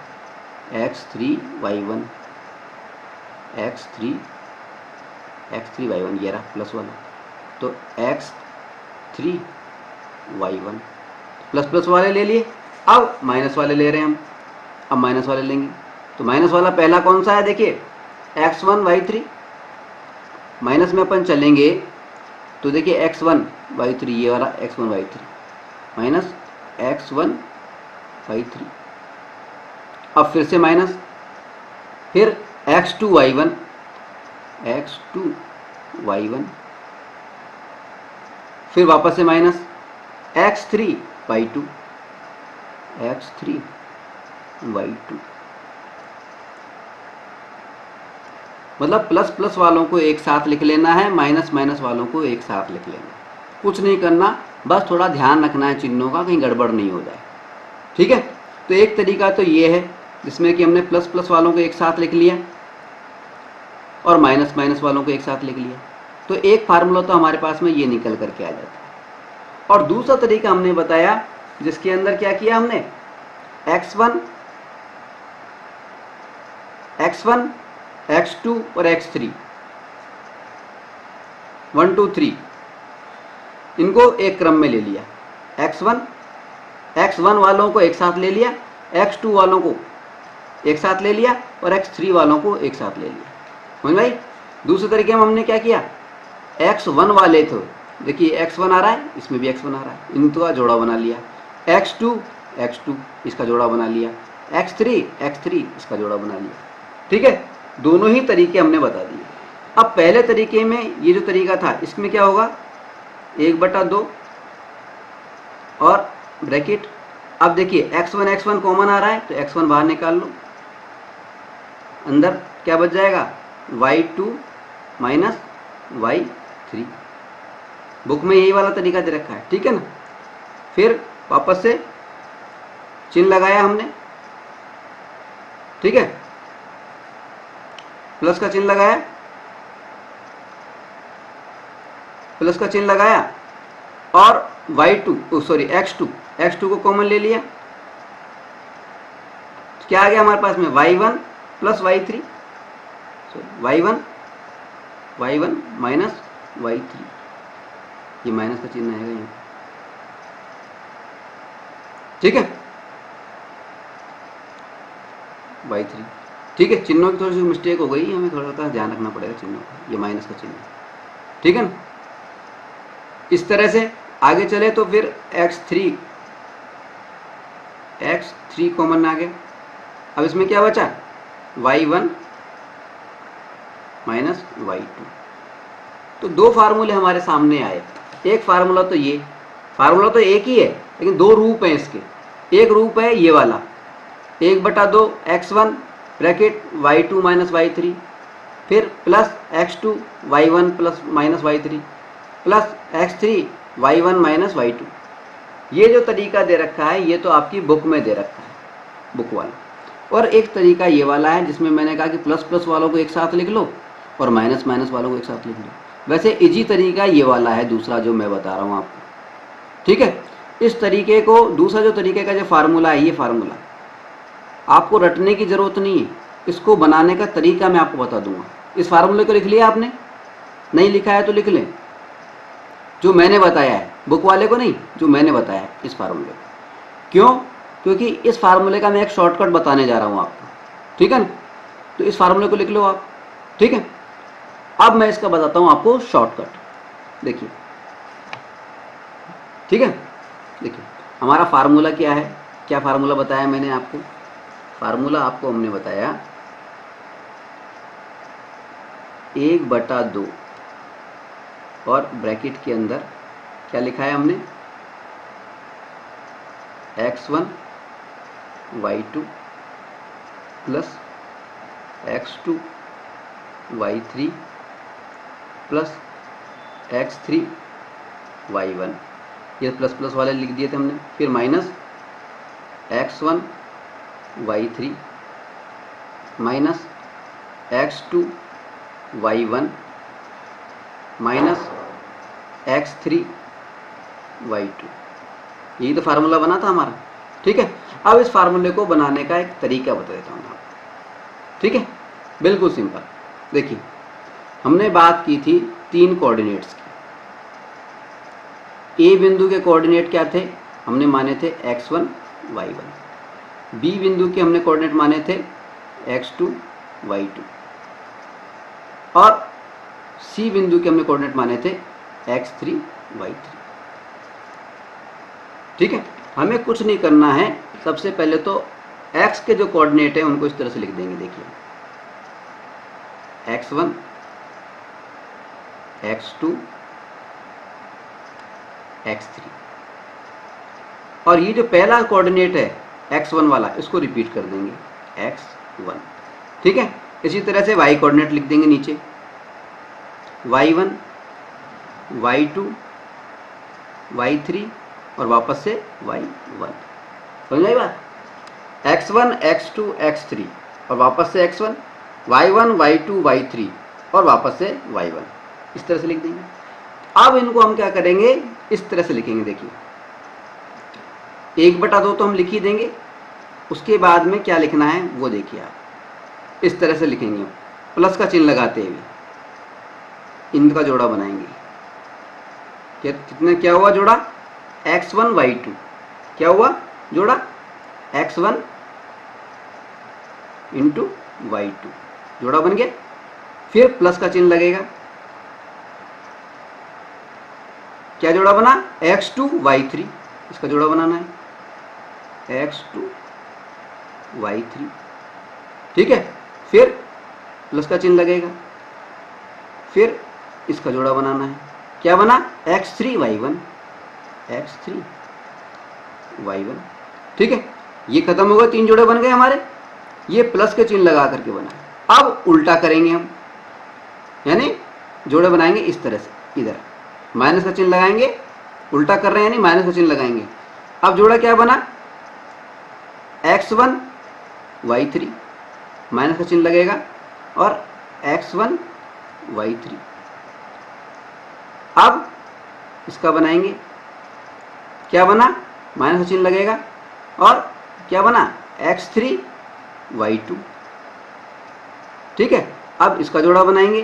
x3 y1 x3 y1 ये रहा प्लस वाला, तो x3 y1 प्लस प्लस वाले ले लिए। अब माइनस वाले ले रहे हैं हम, अब माइनस वाले लेंगे, तो माइनस वाला पहला कौन सा है, देखिए x1 y3, माइनस में अपन चलेंगे तो देखिए x1 y3 ये वाला x1 y3 minus x1 y3, अब फिर से माइनस, फिर x2 y1 फिर वापस से माइनस x3 y2 मतलब प्लस प्लस वालों को एक साथ लिख लेना है, माइनस माइनस वालों को एक साथ लिख लेना है, कुछ नहीं करना, बस थोड़ा ध्यान रखना है चिन्हों का, कहीं गड़बड़ नहीं हो जाए, ठीक है। तो एक तरीका तो ये है जिसमें कि हमने प्लस प्लस वालों को एक साथ लिख लिया और माइनस माइनस वालों को एक साथ लिख लिया, तो एक फार्मूला तो हमारे पास में ये निकल करके आ जाता है। और दूसरा तरीका हमने बताया जिसके अंदर क्या किया हमने, x1 x2 और x3 1 2 3 इनको एक क्रम में ले लिया, x1 वालों को एक साथ ले लिया, x2 वालों को एक साथ ले लिया और x3 वालों को एक साथ ले लिया, समझ भाई। दूसरे तरीके में हमने क्या किया, x1 वाले थे, देखिए x1 आ रहा है, इसमें भी x1 आ रहा है, इनका जोड़ा बना लिया, x2 इसका जोड़ा बना लिया, x3 इसका जोड़ा बना लिया, ठीक है। दोनों ही तरीके हमने बता दिए। अब पहले तरीके में ये जो तरीका था इसमें क्या होगा, 1/2 और ब्रैकेट, अब देखिए x1 कॉमन आ रहा है तो x1 बाहर निकाल लो, अंदर क्या बच जाएगा, y2 माइनस y3, बुक में यही वाला तरीका दे रखा है, ठीक है ना। फिर वापस से चिन्ह लगाया हमने, ठीक है, प्लस का चिन्ह लगाया, प्लस का चिन्ह लगाया और x2 को कॉमन ले लिया, क्या आ गया हमारे पास में, y1 plus y3, y1 minus y3, ये माइनस का चिन्ह आएगा यहाँ, ठीक है, y3, ठीक है। चिन्हों की थोड़ी सी मिस्टेक हो गई, हमें थोड़ा सा ध्यान रखना पड़ेगा चिन्हों का, ये माइनस का चिन्ह, ठीक है ना। इस तरह से आगे चले तो फिर x3 कॉमन आ गया, अब इसमें क्या बचा, y1 माइनस y2, तो दो फार्मूले हमारे सामने आए। एक फार्मूला तो ये, फार्मूला तो एक ही है लेकिन दो रूप हैं इसके, एक रूप है ये वाला 1/2 x1 bracket y2 minus y3, फिर plus x2 y1 plus minus y3 plus x3 y1 minus y2। ये जो तरीका दे रखा है ये तो आपकी बुक में दे रखा है, बुक वाला। और एक तरीका ये वाला है जिसमें मैंने कहा कि प्लस प्लस वालों को एक साथ लिख लो और माइनस माइनस वालों को एक साथ लिख लो। वैसे इजी तरीका ये वाला है दूसरा जो मैं बता रहा हूँ आपको, ठीक है। इस तरीके को, दूसरा जो तरीके का जो फार्मूला है, ये फार्मूला आपको रटने की ज़रूरत नहीं है, इसको बनाने का तरीका मैं आपको बता दूंगा। इस फार्मूले को लिख लिया आपने, नहीं लिखा है तो लिख लें, जो मैंने बताया है, बुक वाले को नहीं, जो मैंने बताया है इस फार्मूले को। क्यों? क्योंकि इस फार्मूले का मैं एक शॉर्टकट बताने जा रहा हूँ आपको, ठीक है ना। तो इस फार्मूले को लिख लो आप, ठीक है। अब मैं इसका बताता हूं आपको शॉर्टकट, देखिए, ठीक है। देखिए हमारा फार्मूला क्या है, क्या फार्मूला बताया मैंने आपको, फार्मूला आपको हमने बताया 1/2 और ब्रैकेट के अंदर क्या लिखा है हमने, x1 y2 plus x2 y3 plus x3 y1, ये प्लस प्लस वाले लिख दिए थे हमने, फिर minus x1 y3 minus x2 y1 minus x3 y2, यही तो फार्मूला बना था हमारा, ठीक है। अब इस फार्मूले को बनाने का एक तरीका बता देता हूँ आपको, ठीक है, बिल्कुल सिंपल। देखिए हमने बात की थी 3 कोऑर्डिनेट्स की। ए बिंदु के कोऑर्डिनेट क्या थे, हमने माने थे x1 y1। बी बिंदु के हमने कोऑर्डिनेट माने थे x2 y2 और सी बिंदु के हमने कोऑर्डिनेट माने थे x3 y3, ठीक है। हमें कुछ नहीं करना है, सबसे पहले तो x के जो कोऑर्डिनेट है उनको इस तरह से लिख देंगे, देखिए x1 x2 x3, और ये जो पहला कोऑर्डिनेट है x1 वाला, इसको रिपीट कर देंगे x1, ठीक है। इसी तरह से y कोऑर्डिनेट लिख देंगे नीचे, y1 y2 y3 और वापस से y1, समझ आई बात, x1 x2 x3 और वापस से x1, y1 y2 y3 और वापस से y1, इस तरह से लिख देंगे। अब इनको हम क्या करेंगे, इस तरह से लिखेंगे, देखिए 1/2 तो हम लिख ही देंगे, उसके बाद में क्या लिखना है वो देखिए आप, इस तरह से लिखेंगे, प्लस का चिन्ह लगाते हुए इनका जोड़ा बनाएंगे। कितने, क्या हुआ जोड़ा, x1 y2, क्या हुआ जोड़ा, x1 इंटू y2, जोड़ा बन गया। फिर प्लस का चिन्ह लगेगा, क्या जोड़ा बना, x2 y3, इसका जोड़ा बनाना है x2 y3, ठीक है। फिर प्लस का चिन्ह लगेगा, फिर इसका जोड़ा बनाना है, क्या बना, x3 y1, x3 y1, ठीक है। ये खत्म हो गए, 3 जोड़े बन गए हमारे, ये प्लस के चिन्ह लगा करके बना। अब उल्टा करेंगे हम, यानी जोड़े बनाएंगे इस तरह से, इधर माइनस का चिन्ह लगाएंगे, उल्टा कर रहे हैं यानी माइनस का चिन्ह लगाएंगे। अब जोड़ा क्या बना, x1 y3, माइनस का चिन्ह लगेगा और x1 y3। अब इसका बनाएंगे, क्या बना, माइनस का चिन्ह लगेगा और क्या बना, x3 y2, ठीक है। अब इसका जोड़ा बनाएंगे,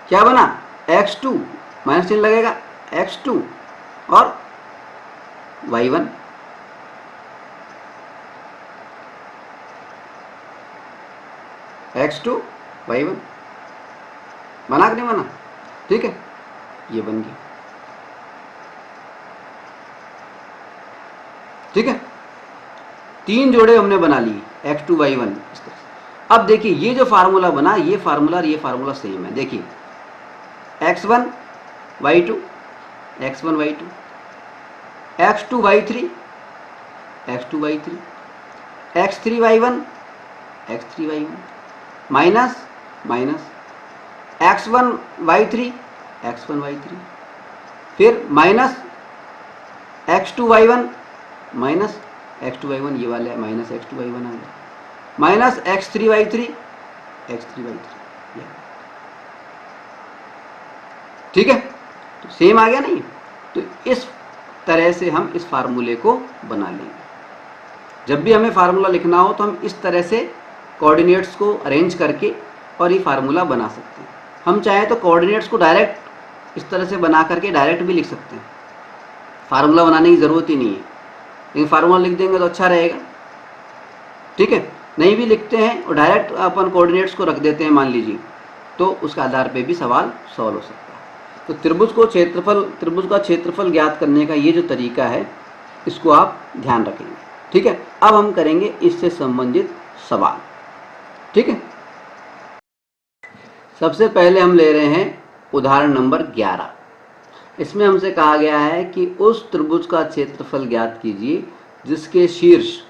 क्या बना, x2, माइनस चिन्ह लगेगा, x2 और y1, x2 y1, बना कि नहीं बना, ठीक है, ये बन गया, ठीक है। 3 जोड़े हमने बना लिए x2 y1 इस तरह से। अब देखिए ये जो फार्मूला बना, ये फार्मूला और ये फार्मूला सेम है, देखिए x1 y2 x1 y2, x2 y3 x2 y3, x3 y1 x3 y1, minus minus x1 y3 x1 y3, फिर minus x2 y1 minus x2 y1, ये वाला है माइनस x2 y1 आ गया, minus x3 y3 x3 y3, ठीक है। तो सेम आ गया नहीं, तो इस तरह से हम इस फार्मूले को बना लेंगे। जब भी हमें फार्मूला लिखना हो तो हम इस तरह से कोऑर्डिनेट्स को अरेंज करके और ये फार्मूला बना सकते हैं। हम चाहे तो कोऑर्डिनेट्स को डायरेक्ट इस तरह से बना करके डायरेक्ट भी लिख सकते हैं, फार्मूला बनाने की ज़रूरत ही नहीं है, लेकिन फार्मूला लिख देंगे तो अच्छा रहेगा, ठीक है। नहीं भी लिखते हैं और डायरेक्ट अपन कोऑर्डिनेट्स को रख देते हैं मान लीजिए, तो उसके आधार पे भी सवाल सॉल्व हो सकता है। तो त्रिभुज का क्षेत्रफल ज्ञात करने का ये जो तरीका है, इसको आप ध्यान रखेंगे। ठीक है, अब हम करेंगे इससे संबंधित सवाल। ठीक है, सबसे पहले हम ले रहे हैं उदाहरण नंबर 11। इसमें हमसे कहा गया है कि उस त्रिभुज का क्षेत्रफल ज्ञात कीजिए जिसके शीर्ष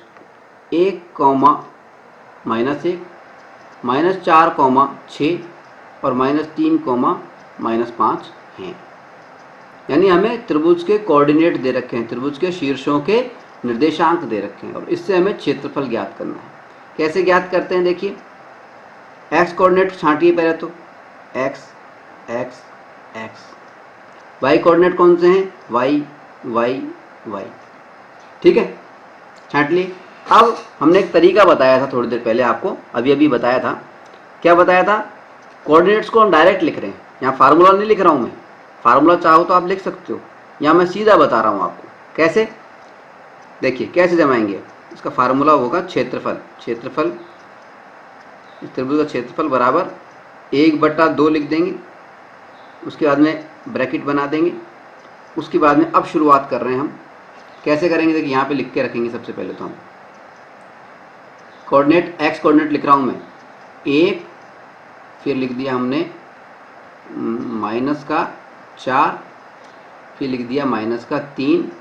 1, -1, -4, 6 और -3, -5 हैं। यानी हमें त्रिभुज के कोऑर्डिनेट दे रखे हैं, त्रिभुज के शीर्षों के निर्देशांक दे रखे हैं और इससे हमें क्षेत्रफल ज्ञात करना है। कैसे ज्ञात करते हैं देखिए, एक्स कोऑर्डिनेट छांटिए पहले तो, x x x. Y coordinate कौन से हैं, वाई वाई वाई। ठीक है, छांट लिए। अब हमने एक तरीका बताया था थोड़ी देर पहले आपको, अभी बताया था। क्या बताया था, कोऑर्डिनेट्स को हम डायरेक्ट लिख रहे हैं, यहाँ फार्मूला नहीं लिख रहा हूँ मैं, फार्मूला चाहो तो आप लिख सकते हो, यहाँ मैं सीधा बता रहा हूँ आपको कैसे। देखिए कैसे जमाएंगे, इसका फार्मूला होगा क्षेत्रफल। इस त्रिभुज का क्षेत्रफल बराबर 1/2 लिख देंगे, उसके बाद में ब्रैकेट बना देंगे, उसके बाद में अब शुरुआत कर रहे हैं हम। कैसे करेंगे देखिए, यहाँ पे लिख के रखेंगे सबसे पहले तो हम कोऑर्डिनेट, एक्स कोऑर्डिनेट लिख रहा हूँ मैं 1, फिर लिख दिया हमने -4, फिर लिख दिया -3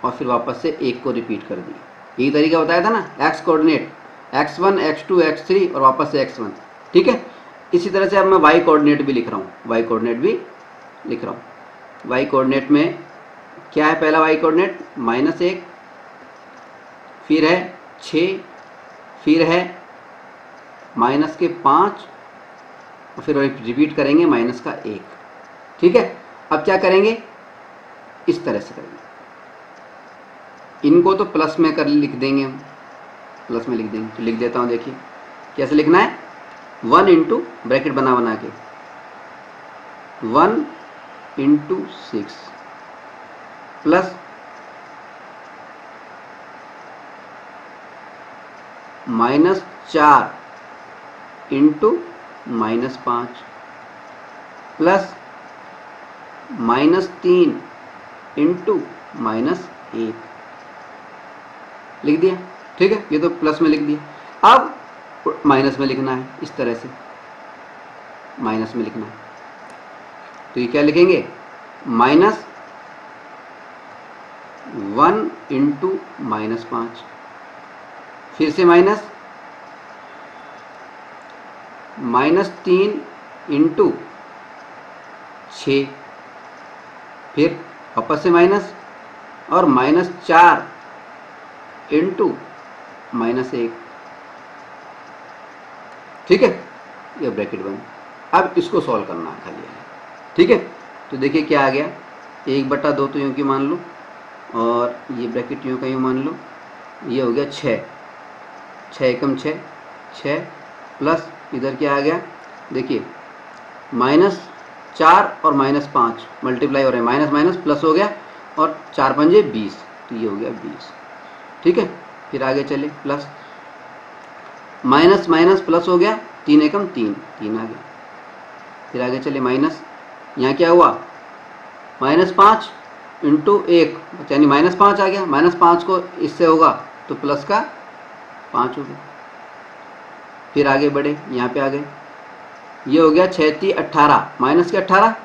और फिर वापस से 1 को रिपीट कर दिया। यही तरीका बताया था ना, x coordinate x1 x2 x3 और वापस से x1। ठीक है, इसी तरह से अब मैं y कोऑर्डिनेट भी लिख रहा हूँ, y कोऑर्डिनेट भी लिख रहा हूँ। y कोऑर्डिनेट में क्या है, पहला y कोऑर्डिनेट -1, फिर है 6, फिर है -5 और फिर रिपीट करेंगे -1। ठीक है, अब क्या करेंगे, इस तरह से करेंगे, इनको तो प्लस में कर लिख देंगे हम, प्लस में लिख देंगे। तो लिख देता हूँ, देखिए कैसे लिखना है, 1 इंटू ब्रैकेट बना के 1 into 6 plus -4 into -5 plus -3 into -1 लिख दिया। ठीक है, ये तो प्लस में लिख दिया। अब माइनस में लिखना है, इस तरह से माइनस में लिखना है। तो ये क्या लिखेंगे, -1 इंटू -5, फिर से -3 इंटू 6, फिर वापस से माइनस और -4 इंटू -1। ठीक है, ये ब्रैकेट बन। अब इसको सॉल्व करना है खाली है। ठीक है, तो देखिए क्या आ गया, 1/2 तो यूँ की मान लो और ये ब्रैकेट यूँ का यूँ मान लो, ये हो गया 6, 6 एकम 6, 6 प्लस इधर क्या आ गया, देखिए -4 और -5 मल्टीप्लाई हो रहे हैं, माइनस माइनस प्लस हो गया और 4 पंजे 20, तो ये हो गया 20। ठीक है, फिर आगे चले, प्लस माइनस माइनस प्लस हो गया, 3 एकम 3, 3 आ गया। फिर आगे चले माइनस, यहाँ क्या हुआ, -5 इंटू 1 यानी -5 आ गया, -5 को इससे होगा तो प्लस का 5 हो गया। फिर आगे बढ़े, यहाँ पे आ गए, ये हो गया 6 × 18, माइनस के 18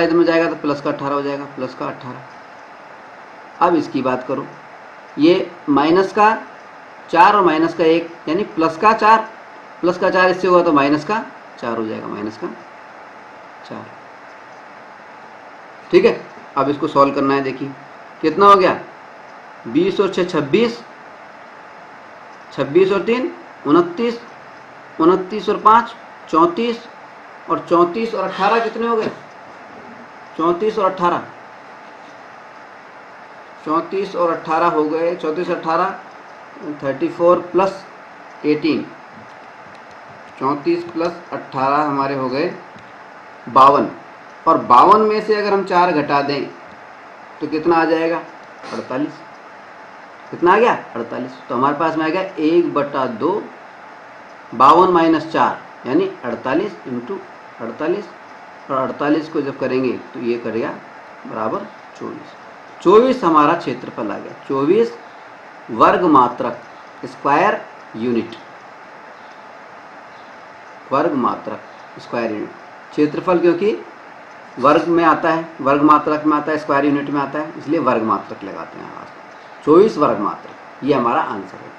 इधर में जाएगा तो प्लस का 18 हो जाएगा, प्लस का 18। अब इसकी बात करो, ये माइनस का 4 और माइनस का 1 यानी प्लस का 4 इससे हुआ तो माइनस का 4 हो जाएगा, माइनस का 4। ठीक है, अब इसको सॉल्व करना है। देखिए कितना हो गया, 20 और 6 26, 26 और 3 29, 29 और 5 34 और 34 और 18 कितने हो गए, 34 और 18, 34 और 18 हो गए, 34 18 34 प्लस 18, 34 प्लस 18 हमारे हो गए 52, और 52 में से अगर हम 4 घटा दें तो कितना आ जाएगा, 48। कितना आ गया 48। तो हमारे पास में आ गया 1/2 52 माइनस 4 यानी 48 इंटू 48, और 48 को जब करेंगे तो ये करेगा बराबर 24। 24 हमारा क्षेत्रफल आ गया, 24 वर्ग मात्रक स्क्वायर यूनिट, वर्ग मात्रक स्क्वायर यूनिट। क्षेत्रफल क्योंकि वर्ग में आता है, वर्ग मात्रक में आता है, स्क्वायर यूनिट में आता है, इसलिए वर्ग मात्रक लगाते हैं आज। 24 वर्ग मात्रक, ये हमारा आंसर है।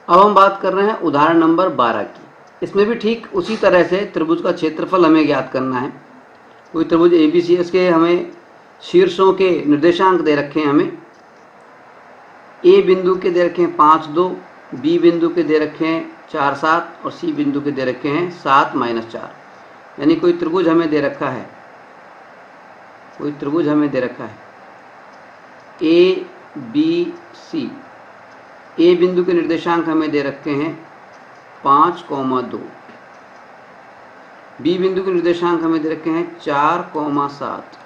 अब हम बात कर रहे हैं उदाहरण नंबर 12 की। इसमें भी ठीक उसी तरह से त्रिभुज का क्षेत्रफल हमें ज्ञात करना है। कोई त्रिभुज ABCS के हमें शीर्षों के निर्देशांक दे रखे हैं, हमें A बिंदु के दे रखे हैं 5, 2, B बिंदु के दे रखे हैं 4, 7 और C बिंदु के दे रखे हैं 7 - 4। यानी कोई त्रिभुज हमें दे रखा है, कोई त्रिभुज हमें दे रखा है ABC। A बिंदु के निर्देशांक हमें दे रखे हैं 5, 2। B बिंदु के निर्देशांक हमें दे रखे हैं 4, 7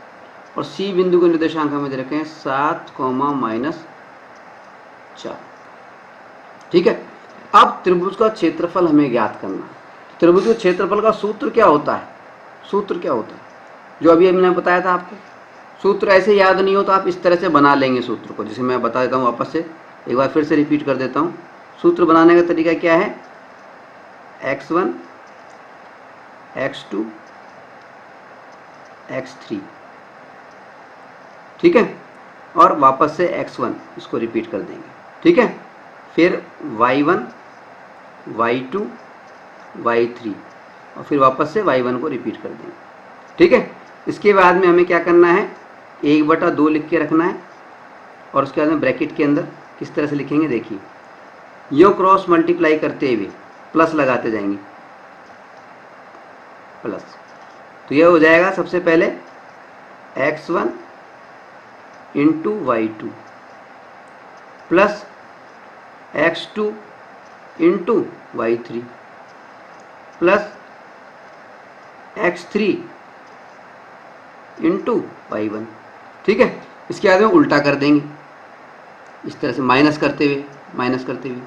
और C बिंदु के निर्देशांक हमें दे रखे हैं 7, -4। ठीक है। अब त्रिभुज का क्षेत्रफल हमें ज्ञात करना है। त्रिभुज के क्षेत्रफल का सूत्र क्या होता है? सूत्र क्या होता है जो अभी मैंने बताया था आपको? सूत्र ऐसे याद नहीं हो तो आप इस तरह से बना लेंगे सूत्र को, जिसे मैं बता देता हूँ वापस से, एक बार फिर से रिपीट कर देता हूँ। सूत्र बनाने का तरीका क्या है? x1 x2 x3, ठीक है, और वापस से x1 इसको रिपीट कर देंगे, ठीक है। फिर y1 y2 y3 और फिर वापस से y1 को रिपीट कर देंगे, ठीक है। इसके बाद में हमें क्या करना है? 1/2 लिख के रखना है और उसके बाद में ब्रैकेट के अंदर किस तरह से लिखेंगे देखिए, यो क्रॉस मल्टीप्लाई करते हुए प्लस लगाते जाएंगे, प्लस। तो यह हो जाएगा सबसे पहले x1 into y2 plus x2 into y3 plus x3 into y1, ठीक है। इसके बाद में उल्टा कर देंगे इस तरह से, माइनस करते हुए, माइनस करते हुए,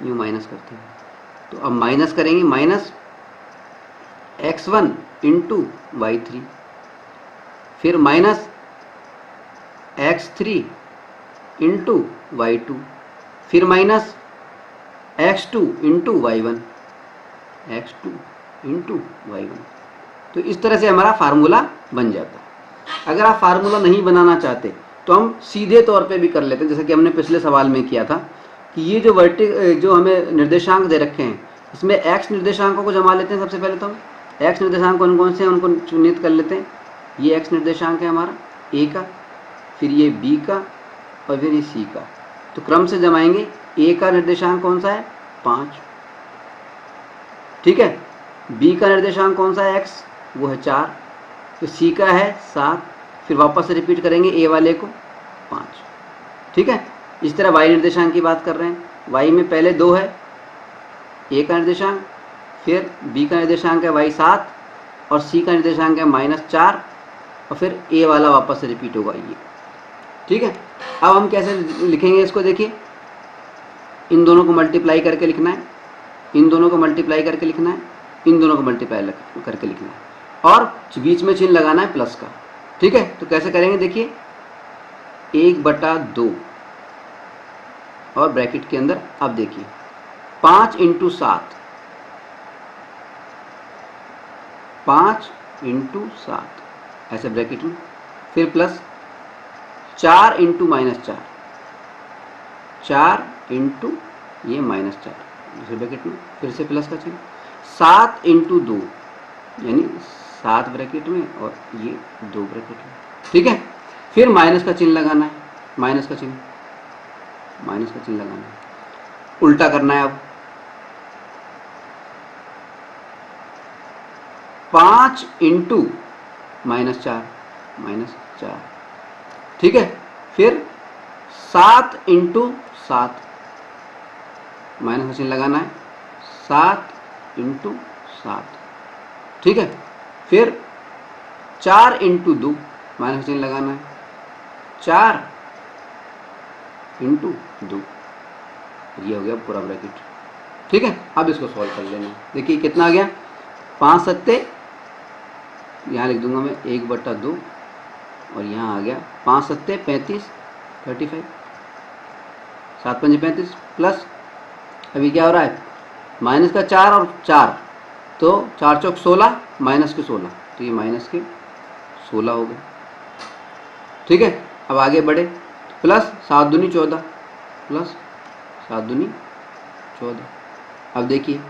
यूँ माइनस करते हुए। तो अब माइनस करेंगे, माइनस x1 इंटू y3, फिर माइनस x3 इंटू y2, फिर minus x2 into y1, x2 into y1। तो इस तरह से हमारा फार्मूला बन जाता है। अगर आप फार्मूला नहीं बनाना चाहते तो हम सीधे तौर पे भी कर लेते हैं, जैसे कि हमने पिछले सवाल में किया था कि ये जो हमें निर्देशांक दे रखे हैं, इसमें x निर्देशांकों को जमा लेते हैं। सबसे पहले तो हम x निर्देशांक कौन कौन से हैं उनको चिन्हित कर लेते हैं। ये x निर्देशांक है हमारा a का, फिर ये b का और फिर ये c का। तो क्रम से जमाएंगे। a का निर्देशांक कौन सा है? 5, ठीक है। b का निर्देशांक कौन सा है? x, वो है 4। तो c का है 7, फिर वापस से रिपीट करेंगे a वाले को 5, ठीक है। इस तरह y निर्देशांक की बात कर रहे हैं। y में पहले 2 है a का निर्देशांक, फिर b का निर्देशांक है y 7 और c का निर्देशांक है -4 और फिर a वाला वापस से रिपीट होगा ये, ठीक है। अब हम कैसे लिखेंगे इसको देखिए, इन दोनों को मल्टीप्लाई करके लिखना है, इन दोनों को मल्टीप्लाई करके लिखना है, इन दोनों को मल्टीप्लाई करके लिखना है और बीच में चिन्ह लगाना है प्लस का, ठीक है। तो कैसे करेंगे देखिए, 1/2 और ब्रैकेट के अंदर अब देखिए 5 इंटू 7, 5 इंटू 7 ऐसे ब्रैकेट में, फिर प्लस 4 इंटू -4, 4 इंटू ये -4 दूसरे ब्रैकेट में, फिर से प्लस का चिन्ह, 7 इंटू 2 यानी 7 ब्रैकेट में और ये 2 ब्रैकेट में, ठीक है। फिर माइनस का चिन्ह लगाना है, माइनस का चिन्ह, माइनस का चिन्ह लगाना है, उल्टा करना है। अब 5 इंटू -4, -4, ठीक है। फिर 7 इंटू 7, माइनस का चिन्ह लगाना है, 7 इंटू 7, ठीक है। फिर 4 इंटू 2, माइनस का चिन्ह लगाना है, 4 इंटू 2, ये हो गया पूरा ब्रैकेट। ठीक है, अब इसको सॉल्व कर लेना। देखिए कितना आ गया, 5 सत्ते, यहाँ लिख दूंगा मैं 1/2, और यहाँ आ गया 5 सत्ते 35, 35, 7 पंजे 35, प्लस अभी क्या हो रहा है, माइनस का 4 और 4, तो 4 चौक 16, माइनस के 16, तो ये माइनस के 16 हो गए। ठीक है, अब आगे बढ़े, प्लस 7 दूनी 14, प्लस 7 दूनी 14। अब देखिए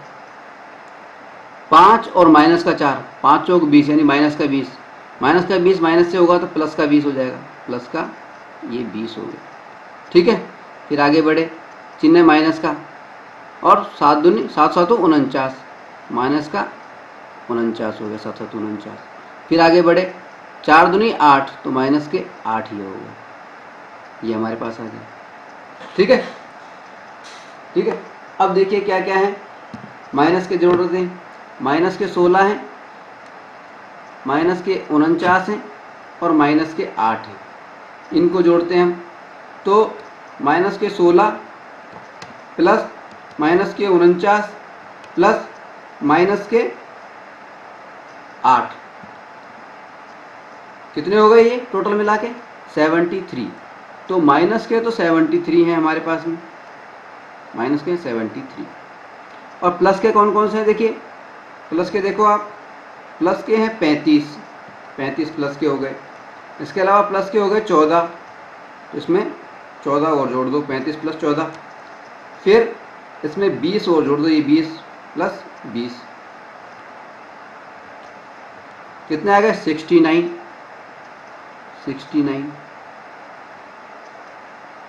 5 और माइनस का 4, 5 चौक 20, यानी माइनस का 20, माइनस का 20 माइनस से होगा तो प्लस का 20 हो जाएगा, प्लस का ये 20 हो गया। ठीक है, फिर आगे बढ़े, चिन्ह माइनस का, और 7 दूनी 7 7 49, माइनस का 49 हो गया, 7 7 49। फिर आगे बढ़े, 4 दूनी 8, तो माइनस के 8 ही हो गया, ये हमारे पास आ गया। ठीक है, ठीक है, अब देखिए क्या क्या है, माइनस के जोड़ दें, माइनस के 16 हैं, माइनस के 49 हैं, और माइनस के 8 हैं। इनको जोड़ते हैं हम, तो माइनस के 16 प्लस माइनस के 49 प्लस माइनस के 8, कितने हो गए ये टोटल मिला के, 73। तो माइनस के तो 73 हैं हमारे पास में, माइनस के 73, और प्लस के कौन कौन से हैं, देखिए प्लस के देखो आप, प्लस के हैं 35, 35 प्लस के हो गए। इसके अलावा प्लस के हो गए 14, तो इसमें 14 और जोड़ दो, 35 प्लस 14, फिर इसमें 20 और जोड़ दो, ये 20 प्लस 20, कितने आ गए, 69, 69।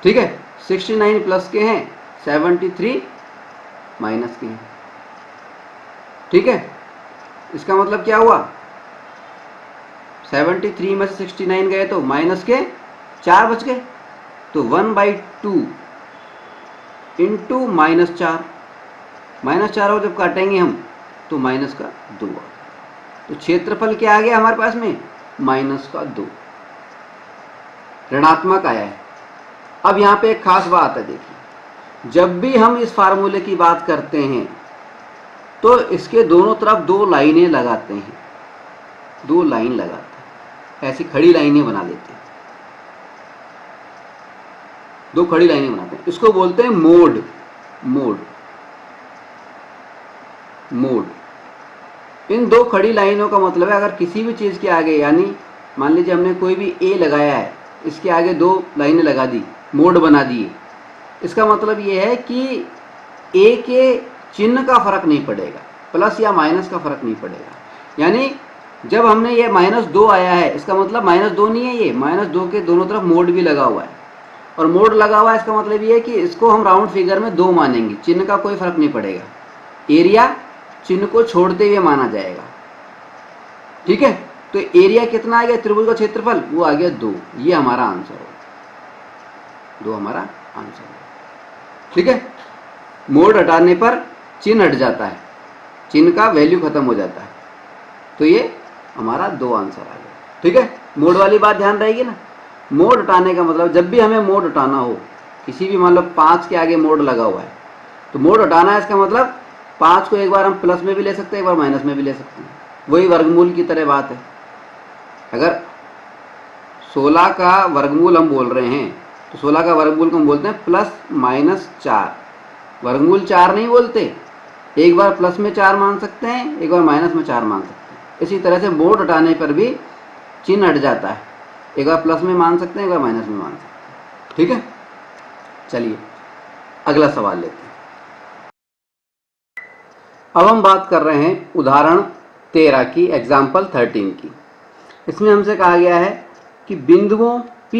ठीक है, 69 प्लस के हैं, 73 माइनस के हैं। ठीक है, इसका मतलब क्या हुआ, 73 में से 69 गए तो माइनस के 4 बच गए, तो 1/2 इंटू -4, -4 और जब काटेंगे हम तो माइनस का 2, तो क्षेत्रफल क्या आ गया हमारे पास में, -2, ऋणात्मक आया है। अब यहाँ पे एक खास बात है, देखिए जब भी हम इस फार्मूले की बात करते हैं तो इसके दोनों तरफ 2 लाइनें लगाते हैं, 2 लाइन लगाते हैं, ऐसी खड़ी लाइनें बना देते हैं, 2 खड़ी लाइनें बनाते हैं, इसको बोलते हैं मोड, मोड, मोड। इन 2 खड़ी लाइनों का मतलब है, अगर किसी भी चीज के आगे, यानी मान लीजिए हमने कोई भी ए लगाया है, इसके आगे 2 लाइनें लगा दी, मोड बना दिए, इसका मतलब ये है कि ए के चिन्ह का फर्क नहीं पड़ेगा, प्लस या माइनस का फर्क नहीं पड़ेगा। यानी जब हमने ये -2 आया है, इसका मतलब -2 नहीं है, ये -2 के दोनों तरफ मोड भी लगा हुआ है, और मोड लगा हुआ है इसका मतलब ये है कि इसको हम राउंड फिगर में 2 मानेंगे, चिन्ह का कोई फर्क नहीं पड़ेगा, एरिया चिन्ह को छोड़ते हुए माना जाएगा। ठीक है, तो एरिया कितना आ गया, त्रिभुज का क्षेत्रफल वो आ गया 2, ये हमारा आंसर हो, 2 हमारा आंसर हो। ठीक है, मोड हटाने पर चिन्ह हट जाता है, चिन्ह का वैल्यू खत्म हो जाता है, तो ये हमारा 2 आंसर आ गया। ठीक है, मोड वाली बात ध्यान रहेगी ना, मोड हटाने का मतलब जब भी हमें मोड हटाना हो, किसी भी मान लो 5 के आगे मोड लगा हुआ है, तो मोड हटाना है, इसका मतलब 5 को एक बार हम प्लस में भी ले सकते हैं, एक बार माइनस में भी ले सकते हैं, वही वर्गमूल की तरह बात है। अगर 16 का वर्गमूल हम बोल रहे हैं, तो 16 का वर्गमूल को हम बोलते हैं +-4, वर्गमूल 4 नहीं बोलते, एक बार प्लस में 4 मान सकते हैं, एक बार माइनस में 4 मान सकते हैं। इसी तरह से मोड हटाने पर भी चिन्ह हट जाता है, एक बार प्लस में मान सकते हैं, एक बार माइनस में मान सकते हैं। ठीक है, चलिए अगला सवाल लेते हैं। अब हम बात कर रहे हैं उदाहरण 13 की, एग्जाम्पल 13 की। इसमें हमसे कहा गया है कि बिंदुओं P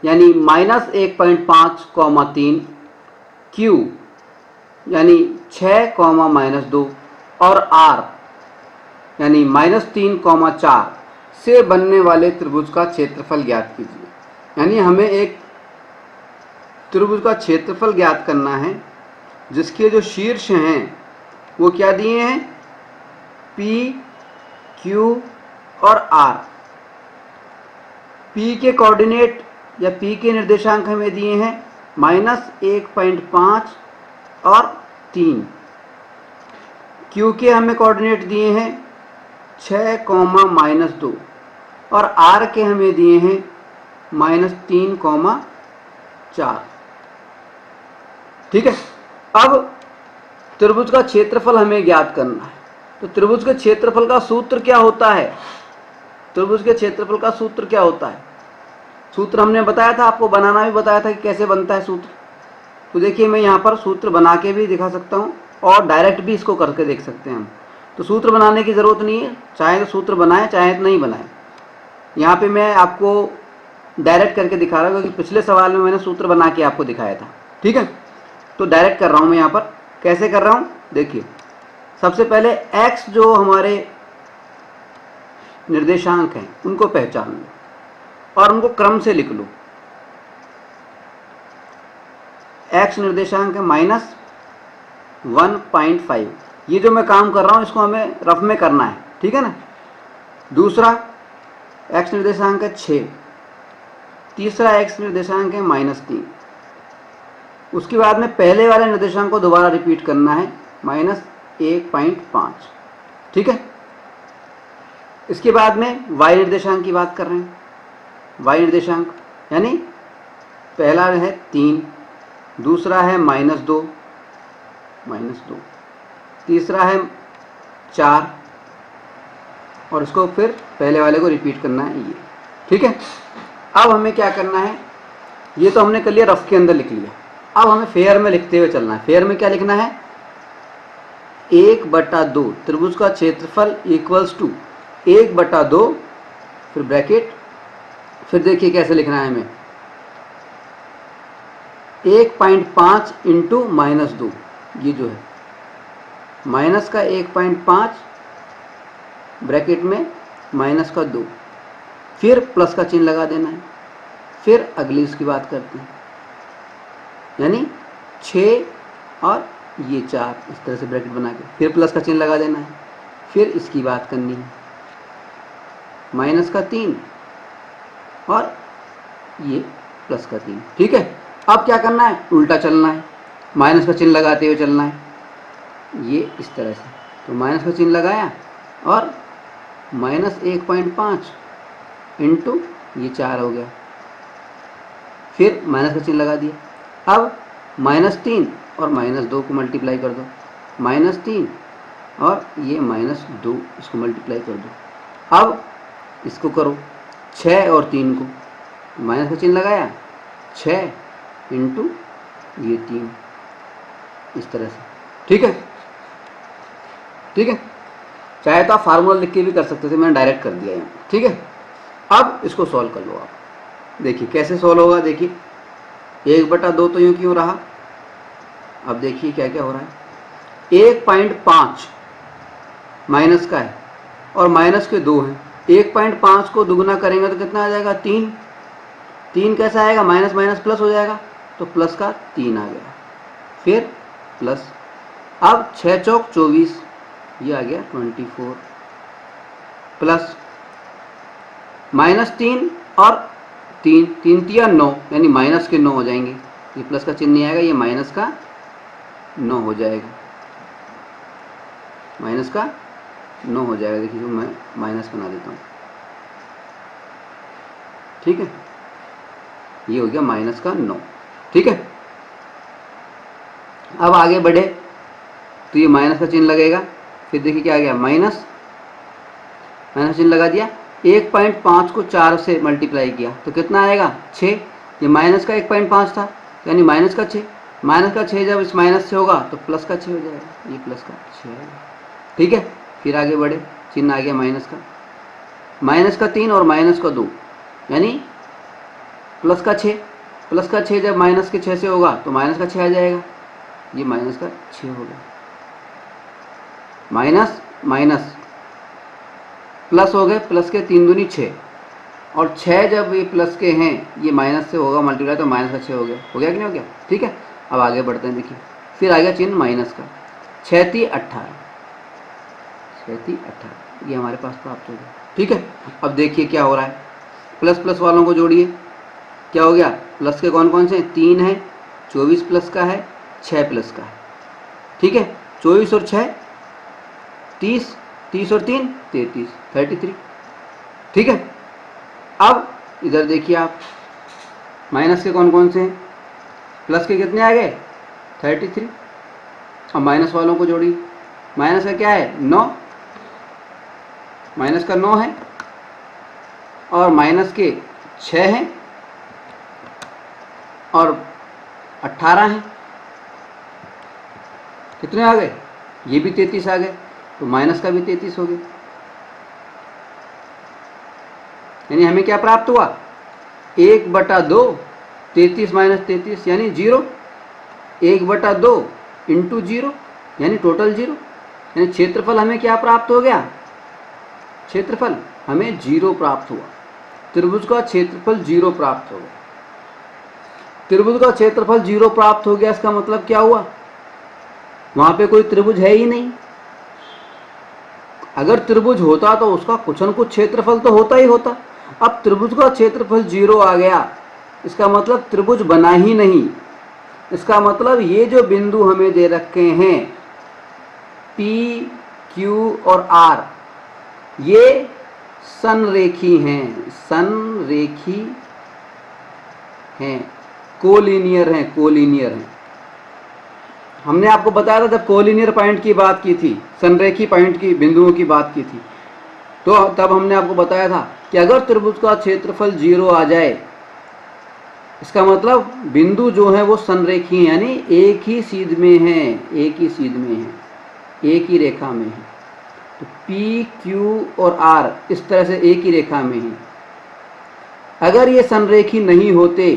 यानी -1.5, 3, Q यानी 6, -2 और R यानी -3, 4 से बनने वाले त्रिभुज का क्षेत्रफल ज्ञात कीजिए। यानी हमें एक त्रिभुज का क्षेत्रफल ज्ञात करना है जिसके जो शीर्ष हैं वो क्या दिए हैं, P, Q और R। P के कोऑर्डिनेट या P के निर्देशांक हमें दिए हैं -1.5 और 3। Q के हमें कोऑर्डिनेट दिए हैं 6, -2 और R के हमें दिए हैं -3, 4। ठीक है। अब त्रिभुज का क्षेत्रफल हमें ज्ञात करना है। तो त्रिभुज के क्षेत्रफल का सूत्र क्या होता है? त्रिभुज के क्षेत्रफल का सूत्र क्या होता है? सूत्र हमने बताया था, आपको बनाना भी बताया था कि कैसे बनता है सूत्र। तो देखिए मैं यहाँ पर सूत्र बना के भी दिखा सकता हूँ और डायरेक्ट भी इसको करके देख सकते हैं हम। तो सूत्र बनाने की ज़रूरत नहीं है, चाहे तो सूत्र बनाए चाहे तो नहीं बनाए। यहाँ पे मैं आपको डायरेक्ट करके दिखा रहा हूँ क्योंकि पिछले सवाल में मैंने सूत्र बना के आपको दिखाया था। ठीक है, तो डायरेक्ट कर रहा हूँ मैं यहाँ पर। कैसे कर रहा हूँ देखिए, सबसे पहले x जो हमारे निर्देशांक हैं उनको पहचान लो और उनको क्रम से लिख लो। x निर्देशांक है -1.5। ये जो मैं काम कर रहा हूँ इसको हमें रफ में करना है, ठीक है ना। दूसरा x निर्देशांक है 6। तीसरा x निर्देशांक है -3। उसके बाद में पहले वाले निर्देशांक को दोबारा रिपीट करना है -1.5। ठीक है। इसके बाद में y निर्देशांक की बात कर रहे हैं। y निर्देशांक यानी पहला है 3, दूसरा है -2, तीसरा है 4 और इसको फिर पहले वाले को रिपीट करना है ये। ठीक है। अब हमें क्या करना है, ये तो हमने कर लिया, रफ के अंदर लिख लिया। अब हमें फेयर में लिखते हुए चलना है। फेयर में क्या लिखना है, 1/2 त्रिभुज का क्षेत्रफल इक्वल्स टू 1/2 फिर ब्रैकेट, फिर देखिए कैसे लिखना है हमें, 1.5 इंटू -2। ये जो है माइनस का 1.5 ब्रैकेट में -2, फिर प्लस का चिन्ह लगा देना है। फिर अगली इसकी बात करते हैं, यानी 6 और ये 4, इस तरह से ब्रैकेट बना के फिर प्लस का चिन्ह लगा देना है। फिर इसकी बात करनी है -3 और ये +3। ठीक है। अब क्या करना है, उल्टा चलना है, माइनस का चिन्ह लगाते हुए चलना है, ये इस तरह से। तो माइनस का चिन्ह लगाया और -1.5 इंटू ये 4 हो गया, फिर माइनस का चिन्ह लगा दिया। अब -3 और -2 को मल्टीप्लाई कर दो, -3 और ये -2 इसको मल्टीप्लाई कर दो। अब इसको करो 6 और 3 को, माइनस का चिन्ह लगाया, 6 इंटू ये 3, इस तरह से। ठीक है। ठीक है, चाहे तो आप फार्मूला लिख के भी कर सकते थे, मैंने डायरेक्ट कर दिया यहाँ। ठीक है। अब इसको सॉल्व कर लो आप, देखिए कैसे सॉल्व होगा। देखिए 1/2 तो यूँ क्यों रहा, अब देखिए क्या क्या हो रहा है। 1.5 माइनस का है और माइनस के 2 हैं। 1.5 को दुगुना करेंगे तो कितना आ जाएगा, 3। 3 कैसा आएगा, माइनस माइनस प्लस हो जाएगा, तो प्लस का 3 आ गया, फिर प्लस। अब 6 चौक 24, ये आ गया 24, प्लस -3 और 3, 3 तिया 9, यानी माइनस के 9 हो जाएंगे। ये प्लस का चिन्ह नहीं आएगा, ये माइनस का 9 हो जाएगा, माइनस का 9 हो जाएगा। देखिए मैं माइनस बना देता हूँ। ठीक है, ये हो गया माइनस का 9। ठीक है। अब आगे बढ़े तो ये माइनस का चिन्ह लगेगा, फिर देखिए क्या आ गया, माइनस चिन्ह लगा दिया। 1.5 को 4 से मल्टीप्लाई किया तो कितना आएगा, 6। ये माइनस का 1.5 था, यानी माइनस का 6। माइनस का 6 जब इस माइनस से होगा तो प्लस का 6 हो जाएगा, ये प्लस का 6 आएगा। ठीक है। फिर आगे बढ़े, चिन्ह आ गया माइनस का, -3 और -2, यानी प्लस का 6। प्लस का 6 जब माइनस के 6 से होगा तो माइनस का 6 आ जाएगा, ये माइनस का 6 हो गया। माइनस माइनस प्लस हो गए, प्लस के 3 दूनी 6 और 6 जब ये प्लस के हैं, ये माइनस से होगा मल्टीप्लाई, तो माइनस का 6 हो गया कि नहीं हो गया। ठीक है। अब आगे बढ़ते हैं, देखिए फिर आ गया चिन्ह माइनस का, 6 × 18, 6 × 18, ये हमारे पास प्राप्त हो गया। ठीक है। अब देखिए क्या हो रहा है, प्लस प्लस वालों को जोड़िए, क्या हो गया, प्लस के कौन कौन से हैं, 3 है, 24 प्लस का है, 6 प्लस का है, ठीक है, 24 और 6 30, 30 और 3 33, 33, ठीक है। अब इधर देखिए आप, माइनस के कौन कौन से हैं, प्लस के कितने आ गए 33, अब माइनस वालों को जोड़िए, माइनस का क्या है 9, माइनस का 9 है, और माइनस के 6 हैं, और 18 हैं, कितने आ गए, ये भी 33 आ गए, तो माइनस का भी 33 हो गया। यानी हमें क्या प्राप्त हुआ, 1/2 33 माइनस 33 यानी 0, 1/2 इंटू 0 यानी टोटल 0, यानी क्षेत्रफल हमें क्या प्राप्त हो गया, क्षेत्रफल हमें 0 प्राप्त हुआ। त्रिभुज का क्षेत्रफल 0 प्राप्त हो गया। त्रिभुज का क्षेत्रफल 0 प्राप्त हो गया, इसका मतलब क्या हुआ, वहां पे कोई त्रिभुज है ही नहीं। अगर त्रिभुज होता तो उसका कुछ न कुछ क्षेत्रफल तो होता ही होता। अब त्रिभुज का क्षेत्रफल 0 आ गया, इसका मतलब त्रिभुज बना ही नहीं। इसका मतलब ये जो बिंदु हमें दे रखे हैं P, Q और R, ये संरेखी हैं, संरेखी हैं, कोलिनियर हैं, कोलिनियर हैं। हमने आपको बताया था जब कोलिनियर पॉइंट की बात की थी, संरेखी पॉइंट की बिंदुओं की बात की थी, तो तब हमने आपको बताया था कि अगर त्रिभुज का क्षेत्रफल 0 आ जाए, इसका मतलब बिंदु जो है वो संरेखी हैं, यानी एक ही सीध में हैं, एक ही सीध में हैं, एक ही रेखा में हैं। तो P, Q और R इस तरह से एक ही रेखा में हैं। अगर ये संरेखी नहीं होते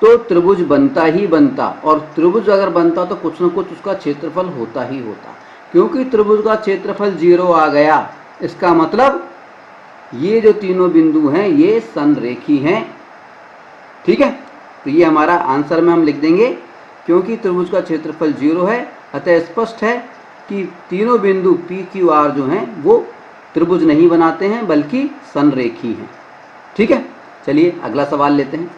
तो त्रिभुज बनता ही बनता, और त्रिभुज अगर बनता तो कुछ न कुछ उसका क्षेत्रफल होता ही होता। क्योंकि त्रिभुज का क्षेत्रफल 0 आ गया, इसका मतलब ये जो तीनों बिंदु हैं ये संरेखी हैं, ठीक है। तो ये हमारा आंसर में हम लिख देंगे, क्योंकि त्रिभुज का क्षेत्रफल 0 है, अतः स्पष्ट है कि तीनों बिंदु P, Q, R जो हैं वो त्रिभुज नहीं बनाते हैं बल्कि संरेखी हैं, ठीक है। चलिए अगला सवाल लेते हैं।